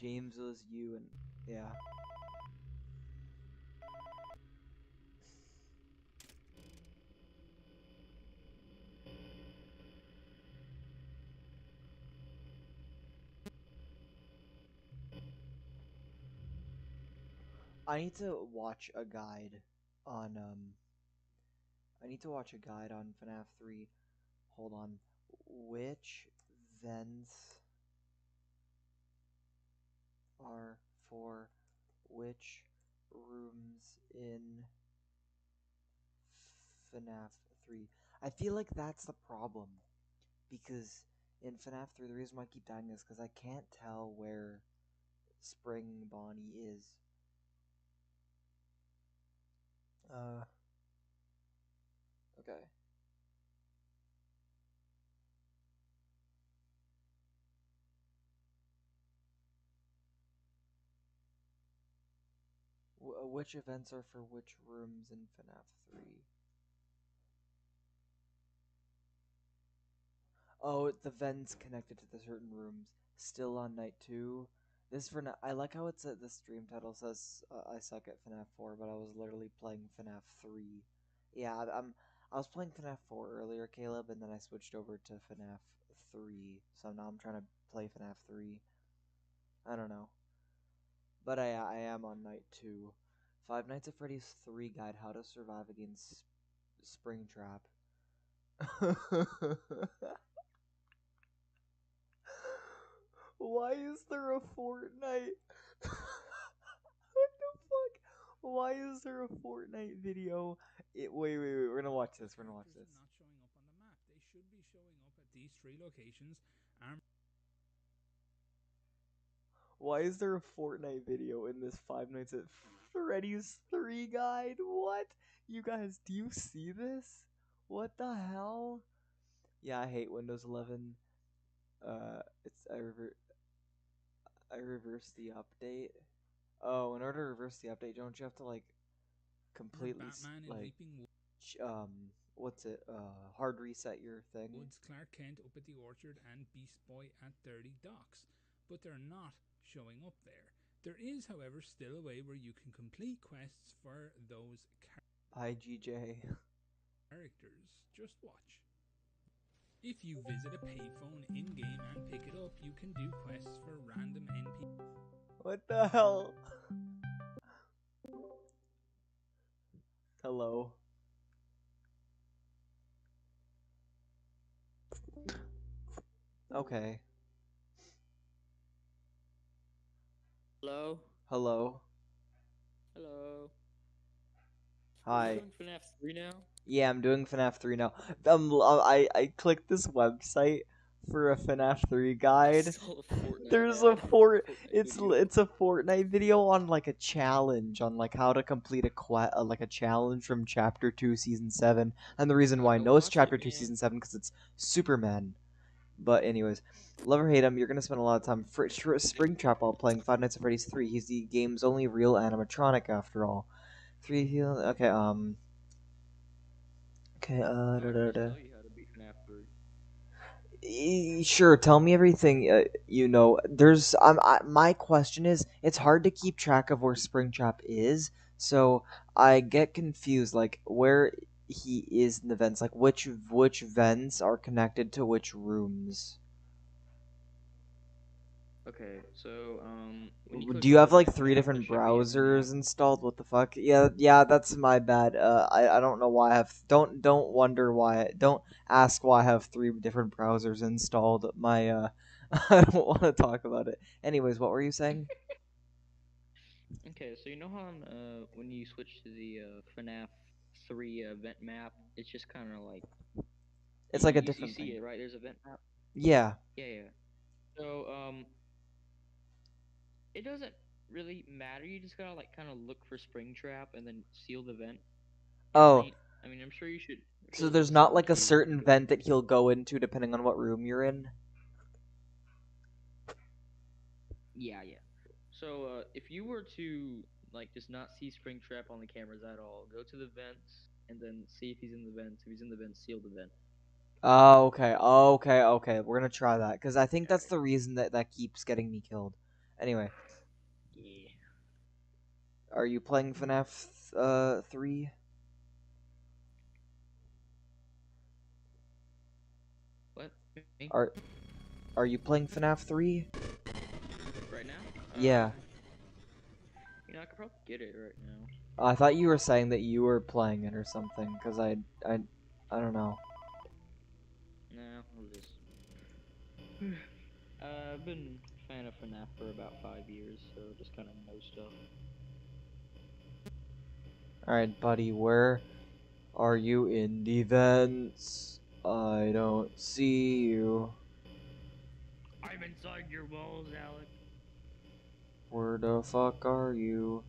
James was you, and yeah. I need to watch a guide on I need to watch a guide on FNAF 3. Hold on. Which vents are for which rooms in FNAF 3? I feel like that's the problem. Because in FNAF 3, the reason why I keep dying is because I can't tell where Spring Bonnie is. Okay. Which events are for which rooms in FNAF 3? Oh, the vents connected to the certain rooms. Still on night 2. This for I like how it's the stream title says I suck at FNAF 4, but I was literally playing FNAF 3. Yeah, I was playing FNAF 4 earlier, Caleb, and then I switched over to FNAF 3. So now I'm trying to play FNAF 3. I don't know. But I am on night 2. Five Nights at Freddy's 3 Guide: How to Survive Against Springtrap. Why is there a Fortnite? What the fuck? Why is there a Fortnite video? Wait. We're gonna watch this. We're gonna watch this. Not showing up on the map. They should be showing up at these 3 locations. Why is there a Fortnite video in this Five Nights at Freddy's 3 guide? What? You guys, do you see this? What the hell? Yeah, I hate Windows 11. I reversed the update. Oh, in order to reverse the update, don't you have to like completely what's it? Hard reset your thing. Woods, Clark Kent up at the Orchard, and Beast Boy at 30 Docks, but they're not showing up there. There is, however, still a way where you can complete quests for those IGJ characters. Just watch. If you visit a payphone in-game and pick it up, you can do quests for random NPCs. What the hell? Hello. Okay. Hello? Hello. Hello? Hi. Are you doing FNAF 3 now? Yeah, I'm doing FNAF 3 now. I clicked this website for a FNAF 3 guide. There's a it's a Fortnite video on like a challenge on like how to complete a challenge from Chapter 2 Season 7. And the reason why I know it's Chapter 2 Season 7 because it's Superman. But anyways, love or hate him, you're gonna spend a lot of time Springtrap while playing Five Nights at Freddy's 3. He's the game's only real animatronic after all. Okay, Sure, tell me everything you know. My question is, it's hard to keep track of where Springtrap is, so I get confused, like where he is in the vents, like which vents are connected to which rooms. Okay, so Do you have like 3 different browsers installed? What the fuck? Yeah, that's my bad. I don't know why I have don't wonder why don't ask why I have 3 different browsers installed. My I don't want to talk about it. Anyways, what were you saying? Okay, so you know how when you switch to the FNAF 3 event map, it's just kind of like It's like a you different see thing. it, right? There's a vent map. Yeah. Yeah. So it doesn't really matter. You just gotta like kind of look for Springtrap and then seal the vent. Oh. I mean, I'm sure you should. So there's not like a certain vent that he'll go into depending on what room you're in? Yeah. So if you were to like just not see Springtrap on the cameras at all, go to the vents and then see if he's in the vents. If he's in the vents, seal the vent. Oh, okay. We're gonna try that because I think that's the reason that keeps getting me killed. Anyway. Yeah. Are you playing FNAF 3? What? Me? Are you playing FNAF 3? Right now? Yeah. You know, I could probably get it right now. I thought you were saying that you were playing it or something, because I don't know. No, I'll just... I've been a fan of FNAF for about 5 years, so just kind of know stuff. Alright, buddy, where are you in the vents? I don't see you. I'm inside your walls, Alec. Where the fuck are you?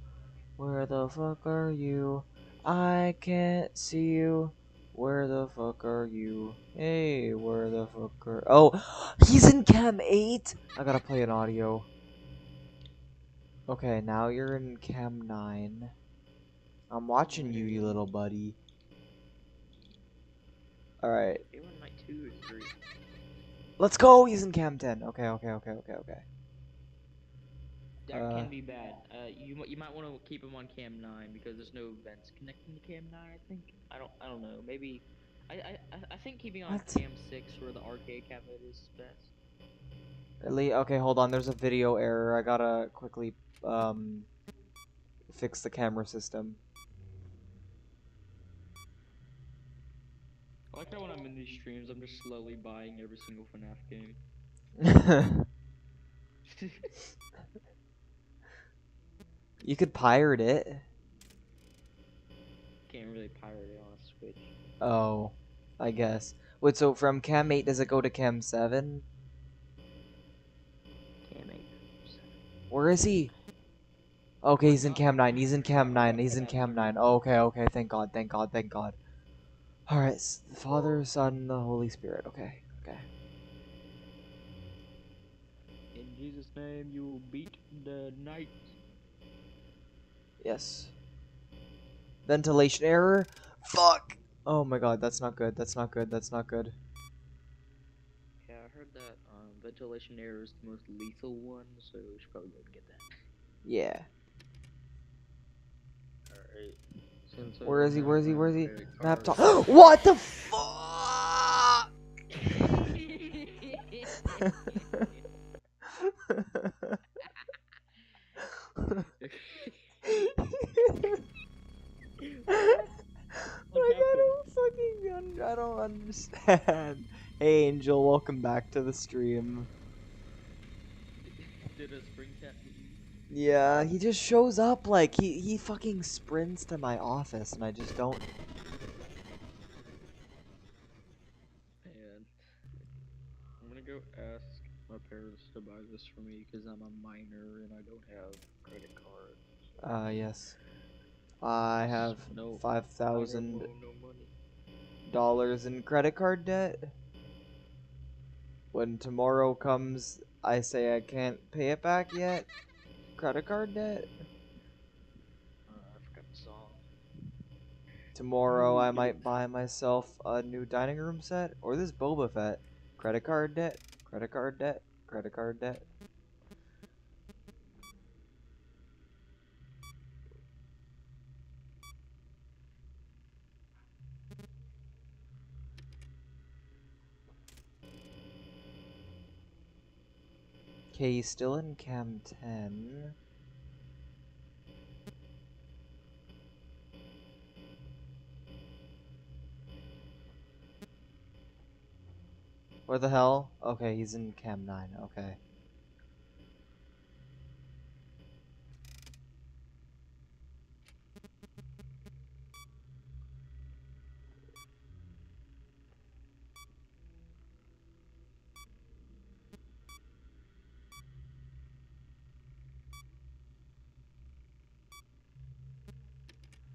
Where the fuck are you? I can't see you. Where the fuck are you? Hey, where the fuck are... Oh, he's in Cam 8? I gotta play an audio. Okay, now you're in cam 9. I'm watching you, you little buddy. Alright. They were in night 2 or 3. Let's go! He's in cam 10. Okay. That can be bad. You might want to keep him on cam 9 because there's no vents connecting to cam 9. I think. I don't know. Maybe. I think keeping on What? cam 6 where the arcade cabinet is best. Really? Okay, hold on. There's a video error. I gotta quickly fix the camera system. I like how when I'm in these streams, I'm just slowly buying every single FNAF game. You could pirate it. Can't really pirate it on a Switch. Oh, I guess. Wait, so from cam 8 does it go to cam 7? Cam 8. Where is he? Okay, he's in cam 9. He's in cam 9. He's in cam 9. Oh, okay. Thank God. Alright, the Father, Son, the Holy Spirit. Okay. In Jesus' name, you will beat the night. Yes. Ventilation error? Fuck! Oh my God, that's not good. Yeah, I heard that ventilation error is the most lethal one, so we should probably go and get that. Yeah. Alright. Since Where is he? Map top. top. What the fuck? I don't understand. Hey Angel, welcome back to the stream. Did a spring cat get you? Yeah, he just shows up like he fucking sprints to my office and I just don't. Man, I'm gonna go ask my parents to buy this for me because I'm a minor and I don't have credit card. Yes. I have No, I don't $5,000 owe no money. in credit card debt. When tomorrow comes, I say I can't pay it back yet. Credit card debt. I forgot the song. Tomorrow I might buy myself a new dining room set or this Boba Fett. Credit card debt. Okay, he's still in cam 10. Where the hell? Okay, he's in cam 9. Okay.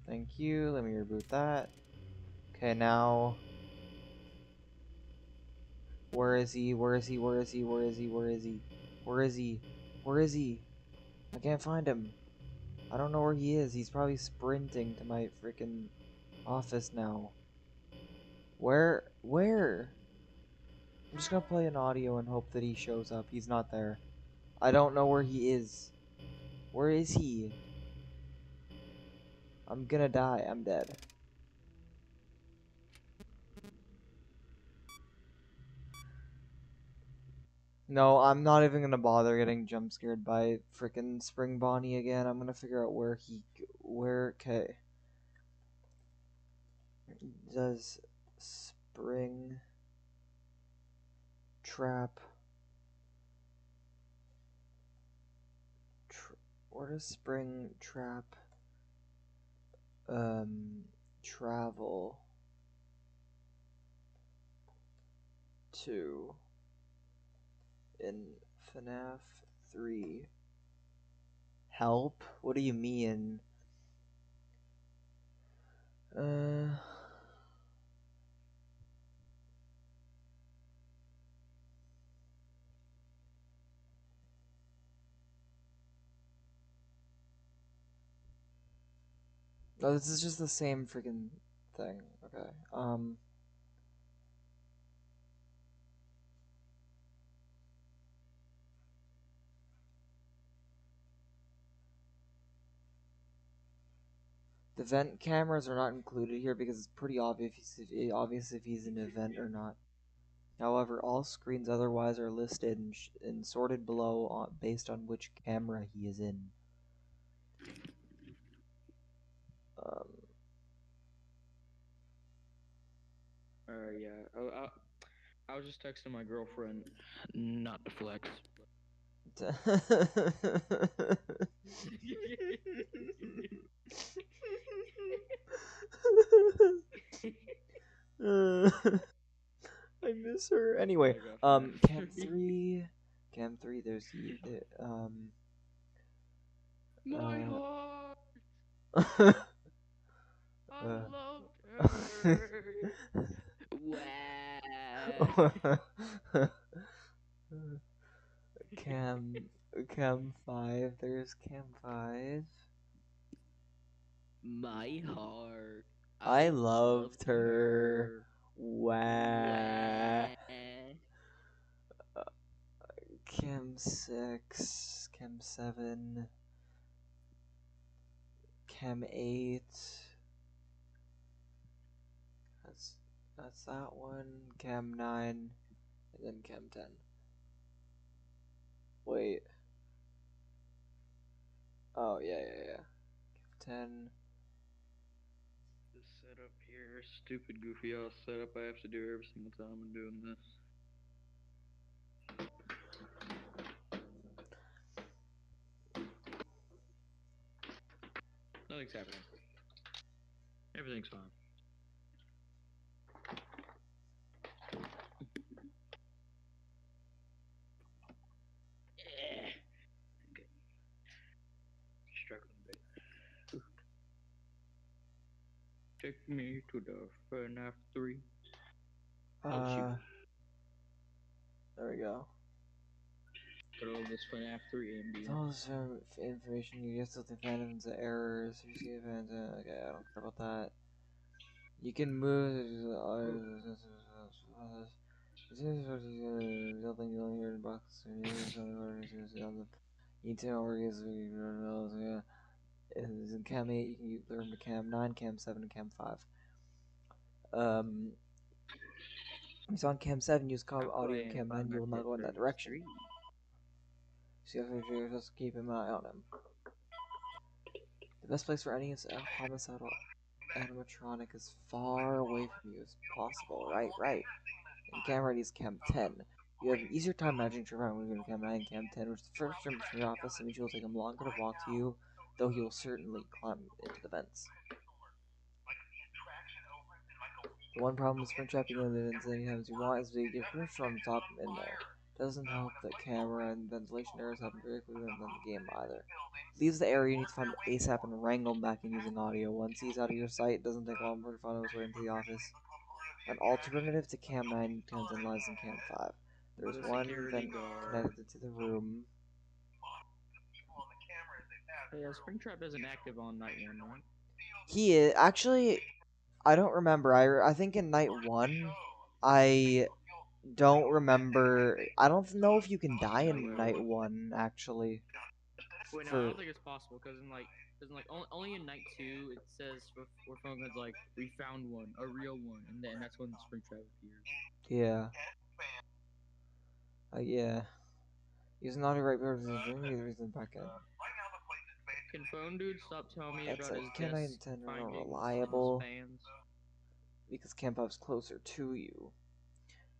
Thank you. Let me reboot that. Okay, now. Where is he? I can't find him. I don't know where he is. He's probably sprinting to my freaking office now. Where? I'm just gonna play an audio and hope that he shows up. He's not there. I don't know where he is. Where is he? I'm gonna die. I'm dead. No, I'm not even gonna bother getting jump scared by frickin' Spring Bonnie again. I'm gonna figure out okay. Does Spring Trap where does Spring Trap travel to in FNAF 3? Help? What do you mean? No, this is just the same freaking thing. Okay. The vent cameras are not included here because it's pretty obvious if he's in a vent or not. However, all screens otherwise are listed and sorted below based on which camera he is in. Yeah. I was just texting my girlfriend, not to flex. I miss her. Anyway, Oh my God, cam FNAF 3, there's you. My Uh, heart, uh, I loved her. Wow. cam cam 5, there's cam 5. My heart, I I loved loved her. her. Wow. Wow. Cam 6, Cam 7, Cam 8. That's that one. Cam 9, and then Cam 10. Wait. Oh, yeah. Cam 10. This setup here, stupid goofy ass setup I have to do every single time I'm doing this. Nothing's happening. Everything's fine. Okay. Struggling a bit. Take me to the FNAF 3. Oh shoot. There we go. Throw this FNAF 3 With ambient. all this information, you get something fandoms and errors. You see fans. Okay, I don't care about that. You can move. Nothing you only hear in box. You tell where is in cam 8. You can learn to cam 9, cam 7, and cam 5. He's on cam 7. Use audio in cam 9. You will not go in that direction. So you have to just keep an eye on him. The best place for any homicidal animatronic as far away from you as possible. Right. And cam ready is cam 10. You have an easier time managing your around when you're in cam 9 and cam 10, which is the first room from your office, and which will take him longer to walk to you, though he will certainly climb into the vents. The one problem with sprint trapping in the vents anytime you want is to get your from the top in there. Doesn't help that camera and ventilation errors happen very quickly in the game either. Leaves the area you need to find ASAP and wrangle him back in using audio. Once he's out of your sight, it doesn't take long to find his way into the office. An alternative to Cam 9 and Cam 10 lies in Cam 5. There's The one security vent guard. connected to the room. Yeah, Springtrap isn't active on night 1, right? He is actually. I don't remember. I think in night 1, I don't remember. I don't know if you can die in night 1 actually. Wait, no, I don't think it's possible because only in night 2 it says for phone guns like we found one, a real one, and then that's when Springtrap appears. Yeah. Yeah. Using not the right purpose is the reason back in. Can phone dude stop telling me That's about like his Cam 9 and guest 10 are findings not and reliable spans? because Cam 5 is closer to you.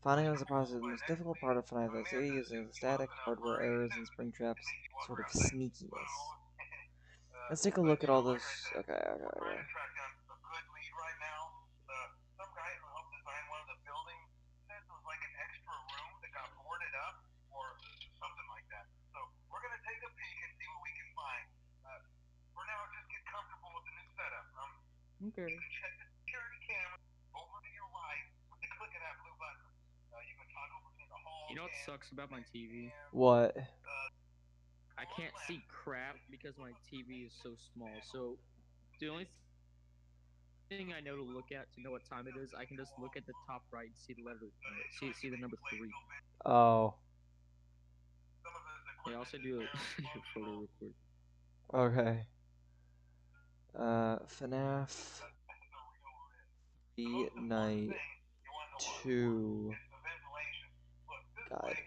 Finding out is the process. The most difficult part of FNAF City is the static hardware errors and Springtrap's sort of sneakiness. Let's take a look at all this. Okay. Okay. You know what sucks about my TV? What? I can't see crap because my TV is so small. So the only thing I know to look at to know what time it is, I can just look at the top right and see the letter, see the number 3. Oh, Yeah, also do a, do a photo real quick. okay. FNAF Night 2 guide.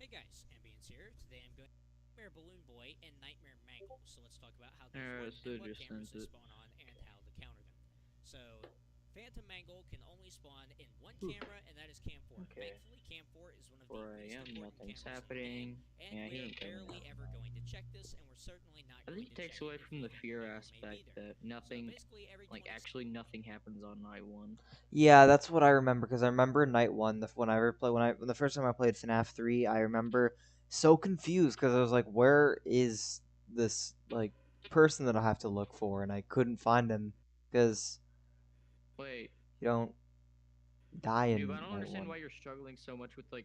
Hey guys, Ambience here. Today I'm going to Nightmare Balloon Boy and Nightmare Mangle. So let's talk about how these work So and what just cameras sent they it. spawn on and how to counter them. So Phantom Mangle can only spawn in one camera, and that is Cam 4. Okay. Thankfully, Cam 4 is one of 4 the most a.m. important Nothing's cameras happening. in the game, and Yeah, he we're ain't coming barely out. ever going to check this, and we're certainly not I going think it to takes check away it if from we the think fear Mangle may aspect be there. that nothing, So basically, every like 20 actually nothing happens on night 1. Yeah, that's what I remember because I remember night one. When I ever play when the first time I played FNAF 3, I remember so confused because I was like, "Where is this like person that I have to look for?" And I couldn't find him because Wait, you don't die in dude, I don't night understand one. why you're struggling so much with the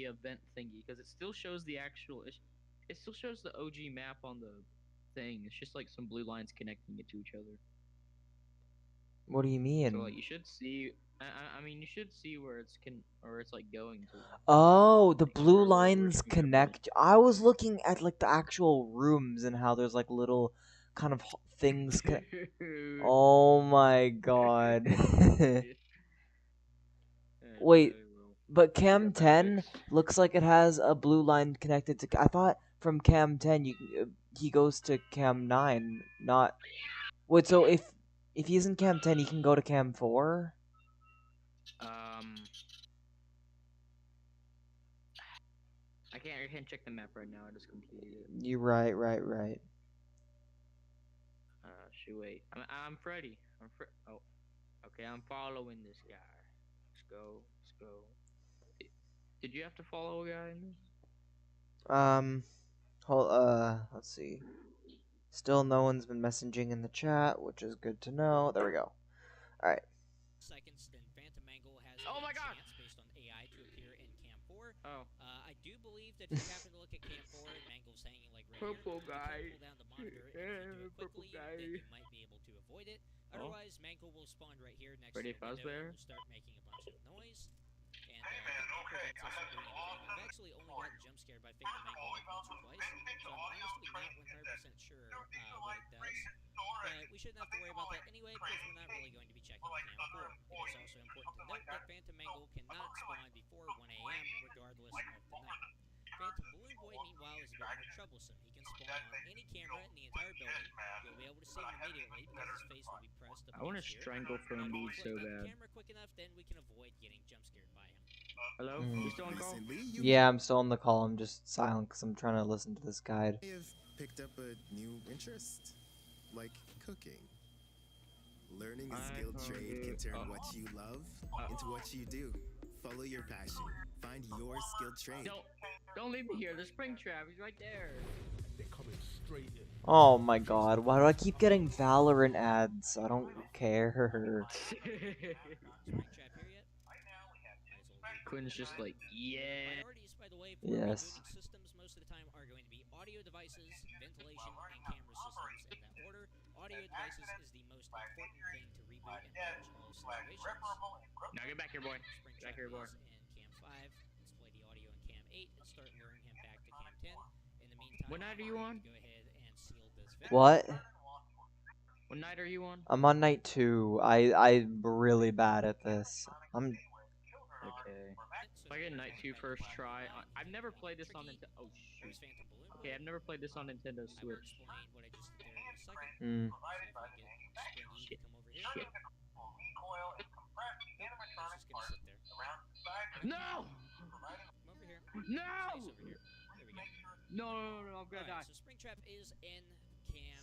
event thingy because it still shows the actual. It still shows the OG map on the thing. It's just like some blue lines connecting it to each other. What do you So mean? like you should see. I mean you should see where it's like going to. Oh, the Like, blue where it's lines gonna go. connect. I was looking at like the actual rooms and how there's like little kind of things. Dude. Oh my god. Wait, Okay, well, but we Cam got that 10 fixed. looks like it has a blue line connected to. I thought from Cam 10 he goes to Cam 9, not. Wait, so if he's in Cam 10, he can go to Cam 4? Um, I can't check the map right now. I just completed it. You're right, right, right. Shoot, wait. I'm Freddy. Oh, okay. I'm following this guy. Let's go. Let's go. Did you have to follow a guy in this? Let's see. Still no one's been messaging in the chat, which is good to know. There we go. All right. seconds, then Phantom Mangle has Oh a my God! chance based on AI to appear in Cam 4. Oh, I do believe that if you happen to look at Cam 4 and Mangle's hanging like right purple here, guy. you can pull down the monitor, and if you do it Purple quickly, guy. then you might be able to avoid it. Oh. Otherwise, Mangle will spawn right here next Freddy to the window Fazbear? and will start making a bunch of noise. And I think that prevents us from doing anything. I've actually only gotten jump scared by Phantom Mangle like once or twice, so I'm honestly not 100% sure what it does. But we shouldn't have to worry about that anyway, because we're not really going to be checking Cam 4. It is also important to note that Phantom Mangle cannot spawn before 1 a.m. regardless of the night. Phantom Balloon Boy, meanwhile, is a bit more troublesome. He can spawn on any camera in the entire building. You'll be able to see him immediately because his face will be pressed up I want to against here. strangle But phone if we dude flip so the bad. camera quick enough, then we can avoid getting jump scared by him. Hello? You still on call? Yeah, I'm still on the call. I'm just silent because I'm trying to listen to this guide. I have picked up a new interest, like cooking. Learning a skilled trade can turn what you love into what you do. Follow your passion. Find your skilled trade. Don't leave me here. The spring trap. He's right there. They're coming straight in. Oh my god, why do I keep getting Valorant ads? I don't care. Spring trap here yet? Quinn's just like, yeah. Priorities, by the way, for Yes. rebooting systems most of the time are going to be audio devices, ventilation, and camera systems in that order. Audio devices is the most important thing to reboot in pretty much all situations. Now get back here, boy. Spring Back trap here, boy. is in Cam 5. Let's play the audio in Cam 8 and start luring him back to Cam 10. In the meantime, What night are you on? go ahead and seal this vent. What? What night are you on? I'm on night 2. I'm really bad at this. I'm. Okay. If I get night 2 first try, I've never played this on Nintendo. Oh shoot. Okay, I've never played this on Nintendo I will Switch. explain what I just did there in a second. Mm. See if we can get Springy to come over here. Shit. Nope, he's just gonna sit there. No! Come over here. No! Space over here. There we go. No, I'm gonna die. Alright, so Springtrap is in Cam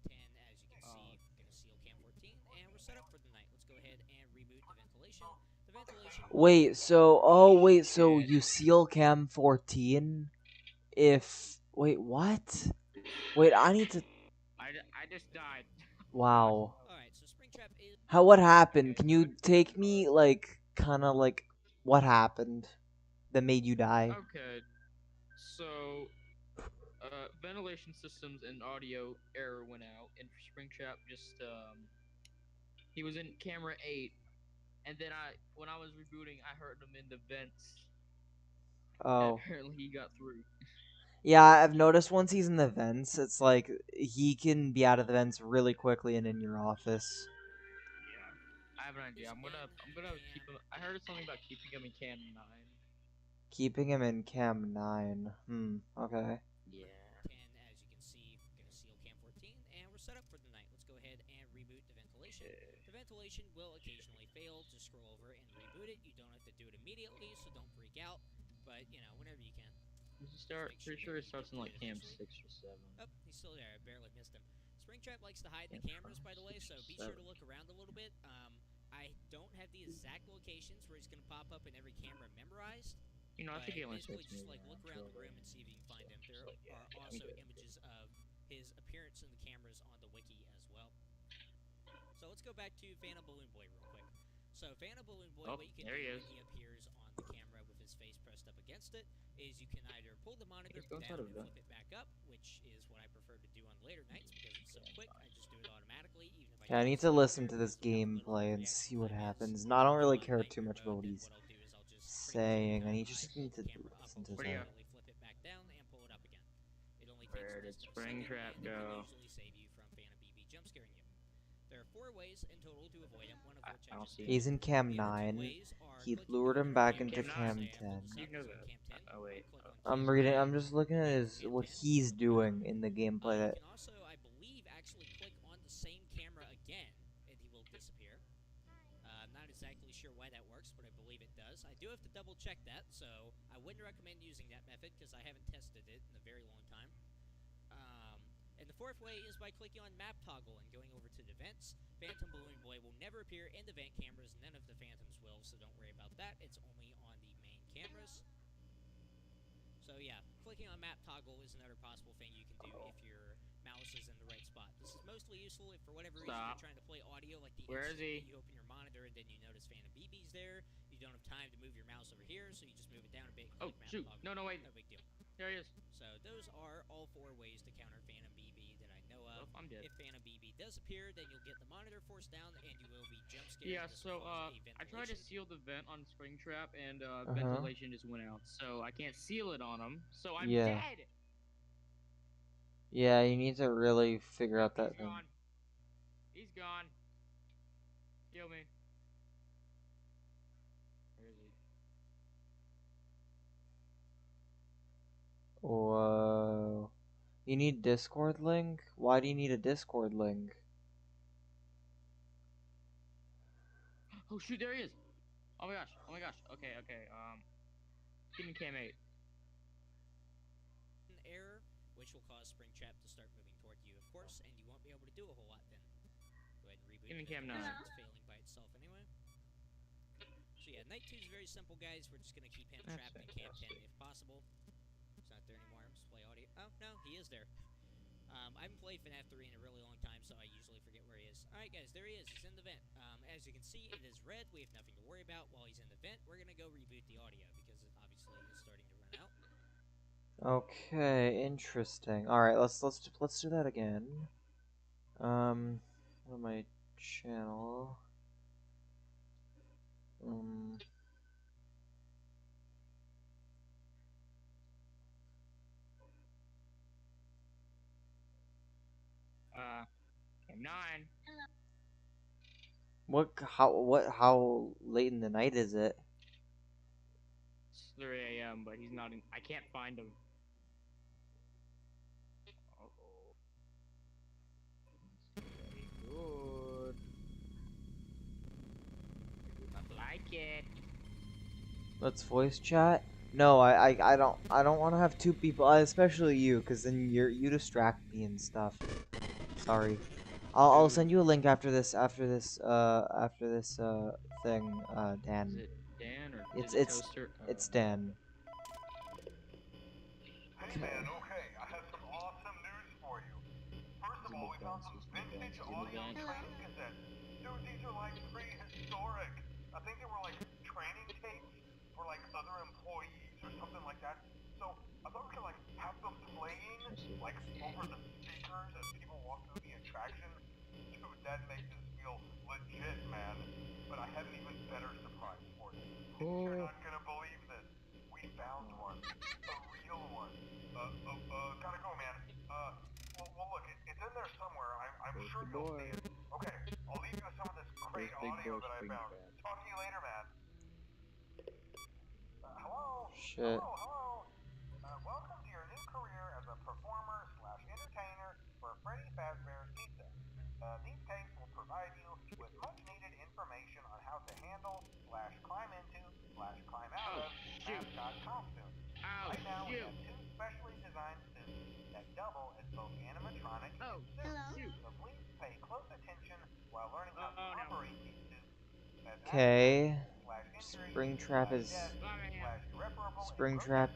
10, as you can see. Gonna seal Cam 14, and we're set up for the night. Let's go ahead and reboot the ventilation. The ventilation. Wait, so you seal Cam 14 if. Wait, what? Wait, I need to. I just died. Wow. Alright, so Springtrap is. What happened? Can you take me, like, kind of like what happened that made you die? Okay, so ventilation systems and audio error went out, and Springtrap just he was in camera 8, and then when I was rebooting, I heard him in the vents, and Oh. apparently he got through. Yeah, I've noticed once he's in the vents, it's like he can be out of the vents really quickly and in your office. I have an idea. I'm gonna keep him. I heard something about keeping him in cam 9. Keeping him in cam 9. Okay. Yeah. 10, as you can see, gonna seal cam 14, and we're set up for the night. Let's go ahead and reboot the ventilation. The ventilation will occasionally fail. Just scroll over and reboot it. You don't have to do it immediately, so don't freak out. But, you know, whenever you can. Pretty sure it starts in like cam 6 or 7. Oh, he's still there. I barely missed him. Springtrap likes to hide the cameras, by the way, so be sure to look around a little bit. I don't have the exact locations where he's going to pop up in every camera memorized. You know, I think he only basically takes just me like look around the room and see if you can find him. There are also images of his appearance in the cameras on the wiki as well. So let's go back to Phantom Balloon Boy real quick. So Phantom Balloon Boy, what you can do when he appears on the camera with his face pressed up against it is you can either pull the monitor down and flip it back up, which is what I prefer to do on later nights because it's so quick. I just do it automatically, even if I need to listen to this gameplay and see what happens. No, I don't really care too much about what he's saying. I just need to listen to that. Flip it back down and pull it up again. It only takes Where did Springtrap go? Usually save you from Phantom BB jump scaring you. There are 4 ways in total to avoid him, one of which I just He's in cam 9. He lured him back into cam 10. You know that. Oh wait. I'm just looking at what he's doing in the gameplay. You can also, I believe, actually click on the same camera again, and he will disappear. I'm not exactly sure why that works, but I believe it does. I do have to double check that, so I wouldn't recommend using that method because I haven't tested it in a very long time. And the 4th way is by clicking on map toggle and going over to the vents. Phantom Balloon Boy will never appear in the vent cameras. None of the phantoms will, so don't worry about that. It's only on the main cameras. So yeah, clicking on map toggle is another possible thing you can do if your mouse is in the right spot. This is mostly useful if for whatever reason you're trying to play audio, like the instant that you open your monitor and then you notice Phantom BB's there. You don't have time to move your mouse over here, so you just move it down a bit. Oh shoot! No, wait. No big deal. There he is. So those are all 4 ways to counter Phantom BB that I know of. I'm dead. If Phantom BB does appear, then you'll get the monitor forced down and you will be jump scared. Yeah, so I tried to seal the vent on Springtrap and ventilation just went out, so I can't seal it on him. So I'm dead. Yeah, you need to really figure out that thing. He's gone. Kill me. Where is he? Whoa. You need Discord link? Why do you need a Discord link? Oh shoot, there he is! Oh my gosh. Okay. Give me cam 8. An error, which will cause Springtrap to start moving toward you, of course, and you won't be able to do a whole lot then. Go ahead and reboot. Give me cam 9. It's failing by itself anyway. So yeah, night 2 is very simple, guys. We're just gonna keep him trapped in cam 10 if possible. He's not there anymore. Let's play audio. Oh no, he is there. I haven't played FNAF 3 in a really long time, so I usually forget where he is. Alright guys, there he is. He's in the vent. As you can see, it is red. We have nothing to worry about while he's in the vent. We're gonna go reboot the audio because it obviously is starting to run out. Okay, interesting. All right, let's do that again. On my channel. Cam 9. How late in the night is it? It's 3 a.m., but he's not in. I can't find him. Very good. I like it. Let's voice chat. No, I don't want to have 2 people, especially you, because then you distract me and stuff. Sorry. I'll send you a link after this thing, Dan. Is it Dan or It's Toaster? It's Dan. Hey man, okay, I have some awesome news for you. First of all, we found some vintage audio training cassettes. Dude, these are like prehistoric. I think they were like training tapes for like other employees or something like that. So I thought we could like have them playing like over the speakers as people walk through the attraction. Dude, that makes us feel legit, man. But I have an even better surprise for you. You're not gonna believe this. We found one. A real one. Gotta go, man. Well look, it's in there somewhere. I'm sure you'll see it. Okay, I'll leave you with some of this great audio that I found. Talk to you later, man. Hello? Shit. Hello? Welcome to your new career as a performer slash entertainer for Freddy Fazbear's Pizza. These tapes will provide you with much needed information on how to handle slash climb into slash climb out of mascot costumes. Right now we have two specially designed suits that double as both animatronic and suits. So please pay close attention while learning how to operate these suits. Okay. Springtrap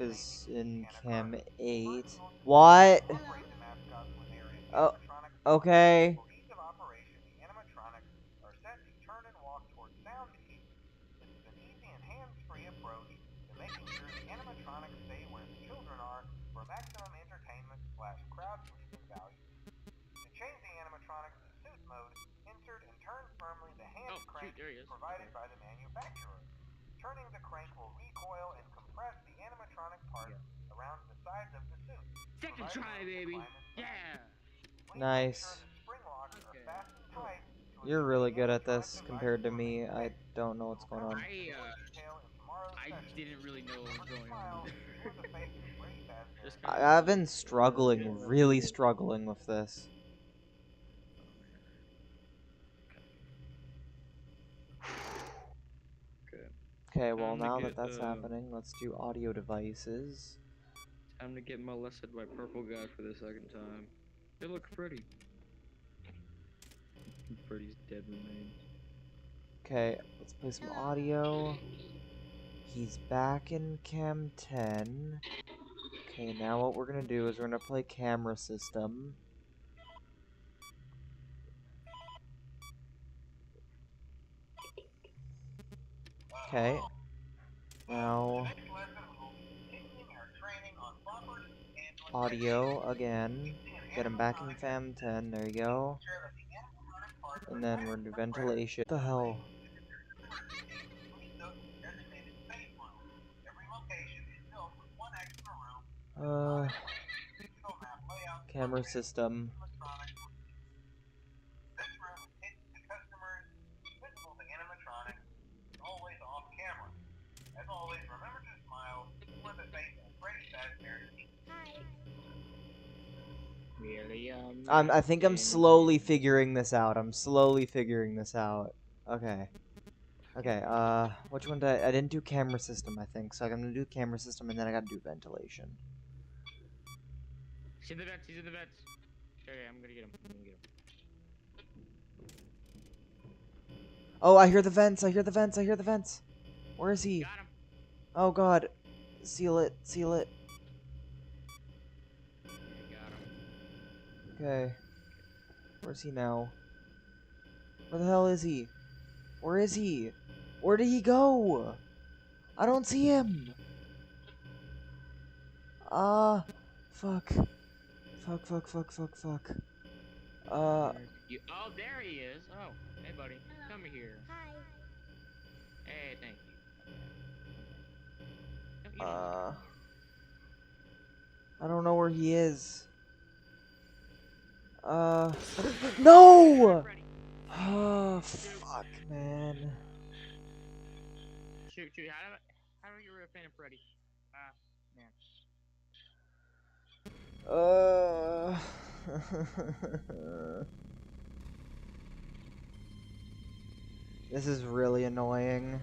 is in Chem 8. What? Oh, okay. For ease of operation, the animatronics are set to turn and walk towards sound cues. This is an easy and hands-free approach to making sure the animatronics stay where the children are for maximum entertainment slash crowd-pleasing value. To change the animatronics to suit mode, insert and turn firmly the hand crank provided by the manufacturer. Turning the crank will recoil and compress the animatronic parts around the sides of the suit. Second try, baby. Yeah. Nice. You're really good at this compared to me. I don't know what's going on. I didn't really know what was going on. I've been struggling, really struggling with this. Okay, well now that that's happening, let's do audio devices. Time to get molested by purple guy for the second time. Hey, look, Freddy. Freddy's dead remains. Okay, let's play some audio. He's back in Cam 10. Okay, now what we're gonna do is we're gonna play camera system. Okay. Now audio again. Get him back in Fam 10. There you go. And then we're gonna do ventilation. What the hell? Camera system. I think I'm slowly figuring this out. Okay. Okay, which one did I didn't do camera system, I think. So I'm gonna do camera system and then I gotta do ventilation. He's in the vents, Okay, I'm gonna get him. Oh, I hear the vents, Where is he? Got him. Oh god. Seal it. Okay. Where's he now? Where the hell is he? Where is he? Where did he go? I don't see him. Fuck. Oh, there he is. Oh, hey, buddy. Come here. Hi. Hey, thank you. I don't know where he is. No! Oh, fuck, man. Shoot. How do you a fan of Freddy? Man. This is really annoying.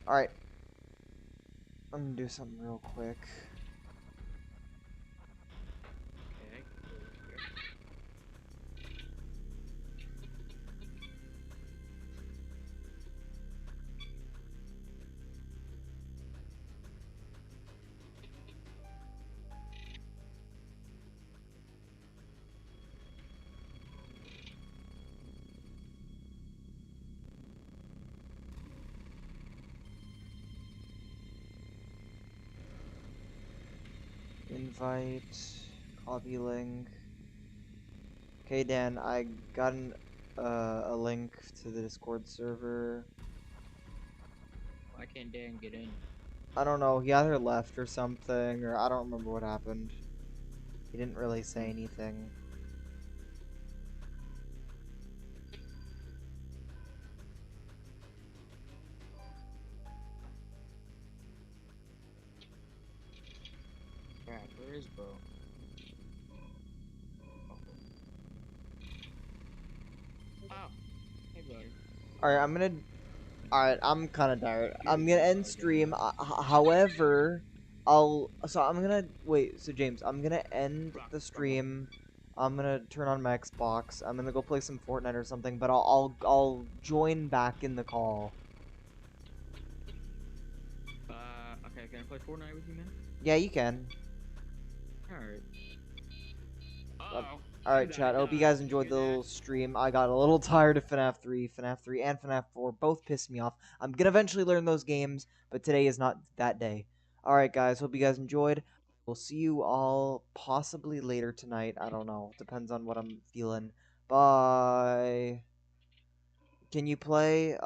Alright. I'm gonna do something real quick. invite, copy link. Okay, Dan, I got a link to the Discord server. Why can't Dan get in? I don't know, he either left or something, or I don't remember what happened. He didn't really say anything. Crap, where is bro? Oh, hey buddy. Alright, Alright, I'm kind of tired. I'm gonna end stream. However, wait. So James, I'm gonna end the stream. I'm gonna turn on my Xbox. I'm gonna go play some Fortnite or something. But I'll join back in the call. Okay, can I play Fortnite with you, man? Yeah, you can. Alright. Uh-oh. Alright, chat. I hope you guys enjoyed the little stream. I got a little tired of FNAF 3. FNAF 3 and FNAF 4 both pissed me off. I'm gonna eventually learn those games, but today is not that day. Alright, guys. Hope you guys enjoyed. We'll see you all possibly later tonight. I don't know. Depends on what I'm feeling. Bye. Can you play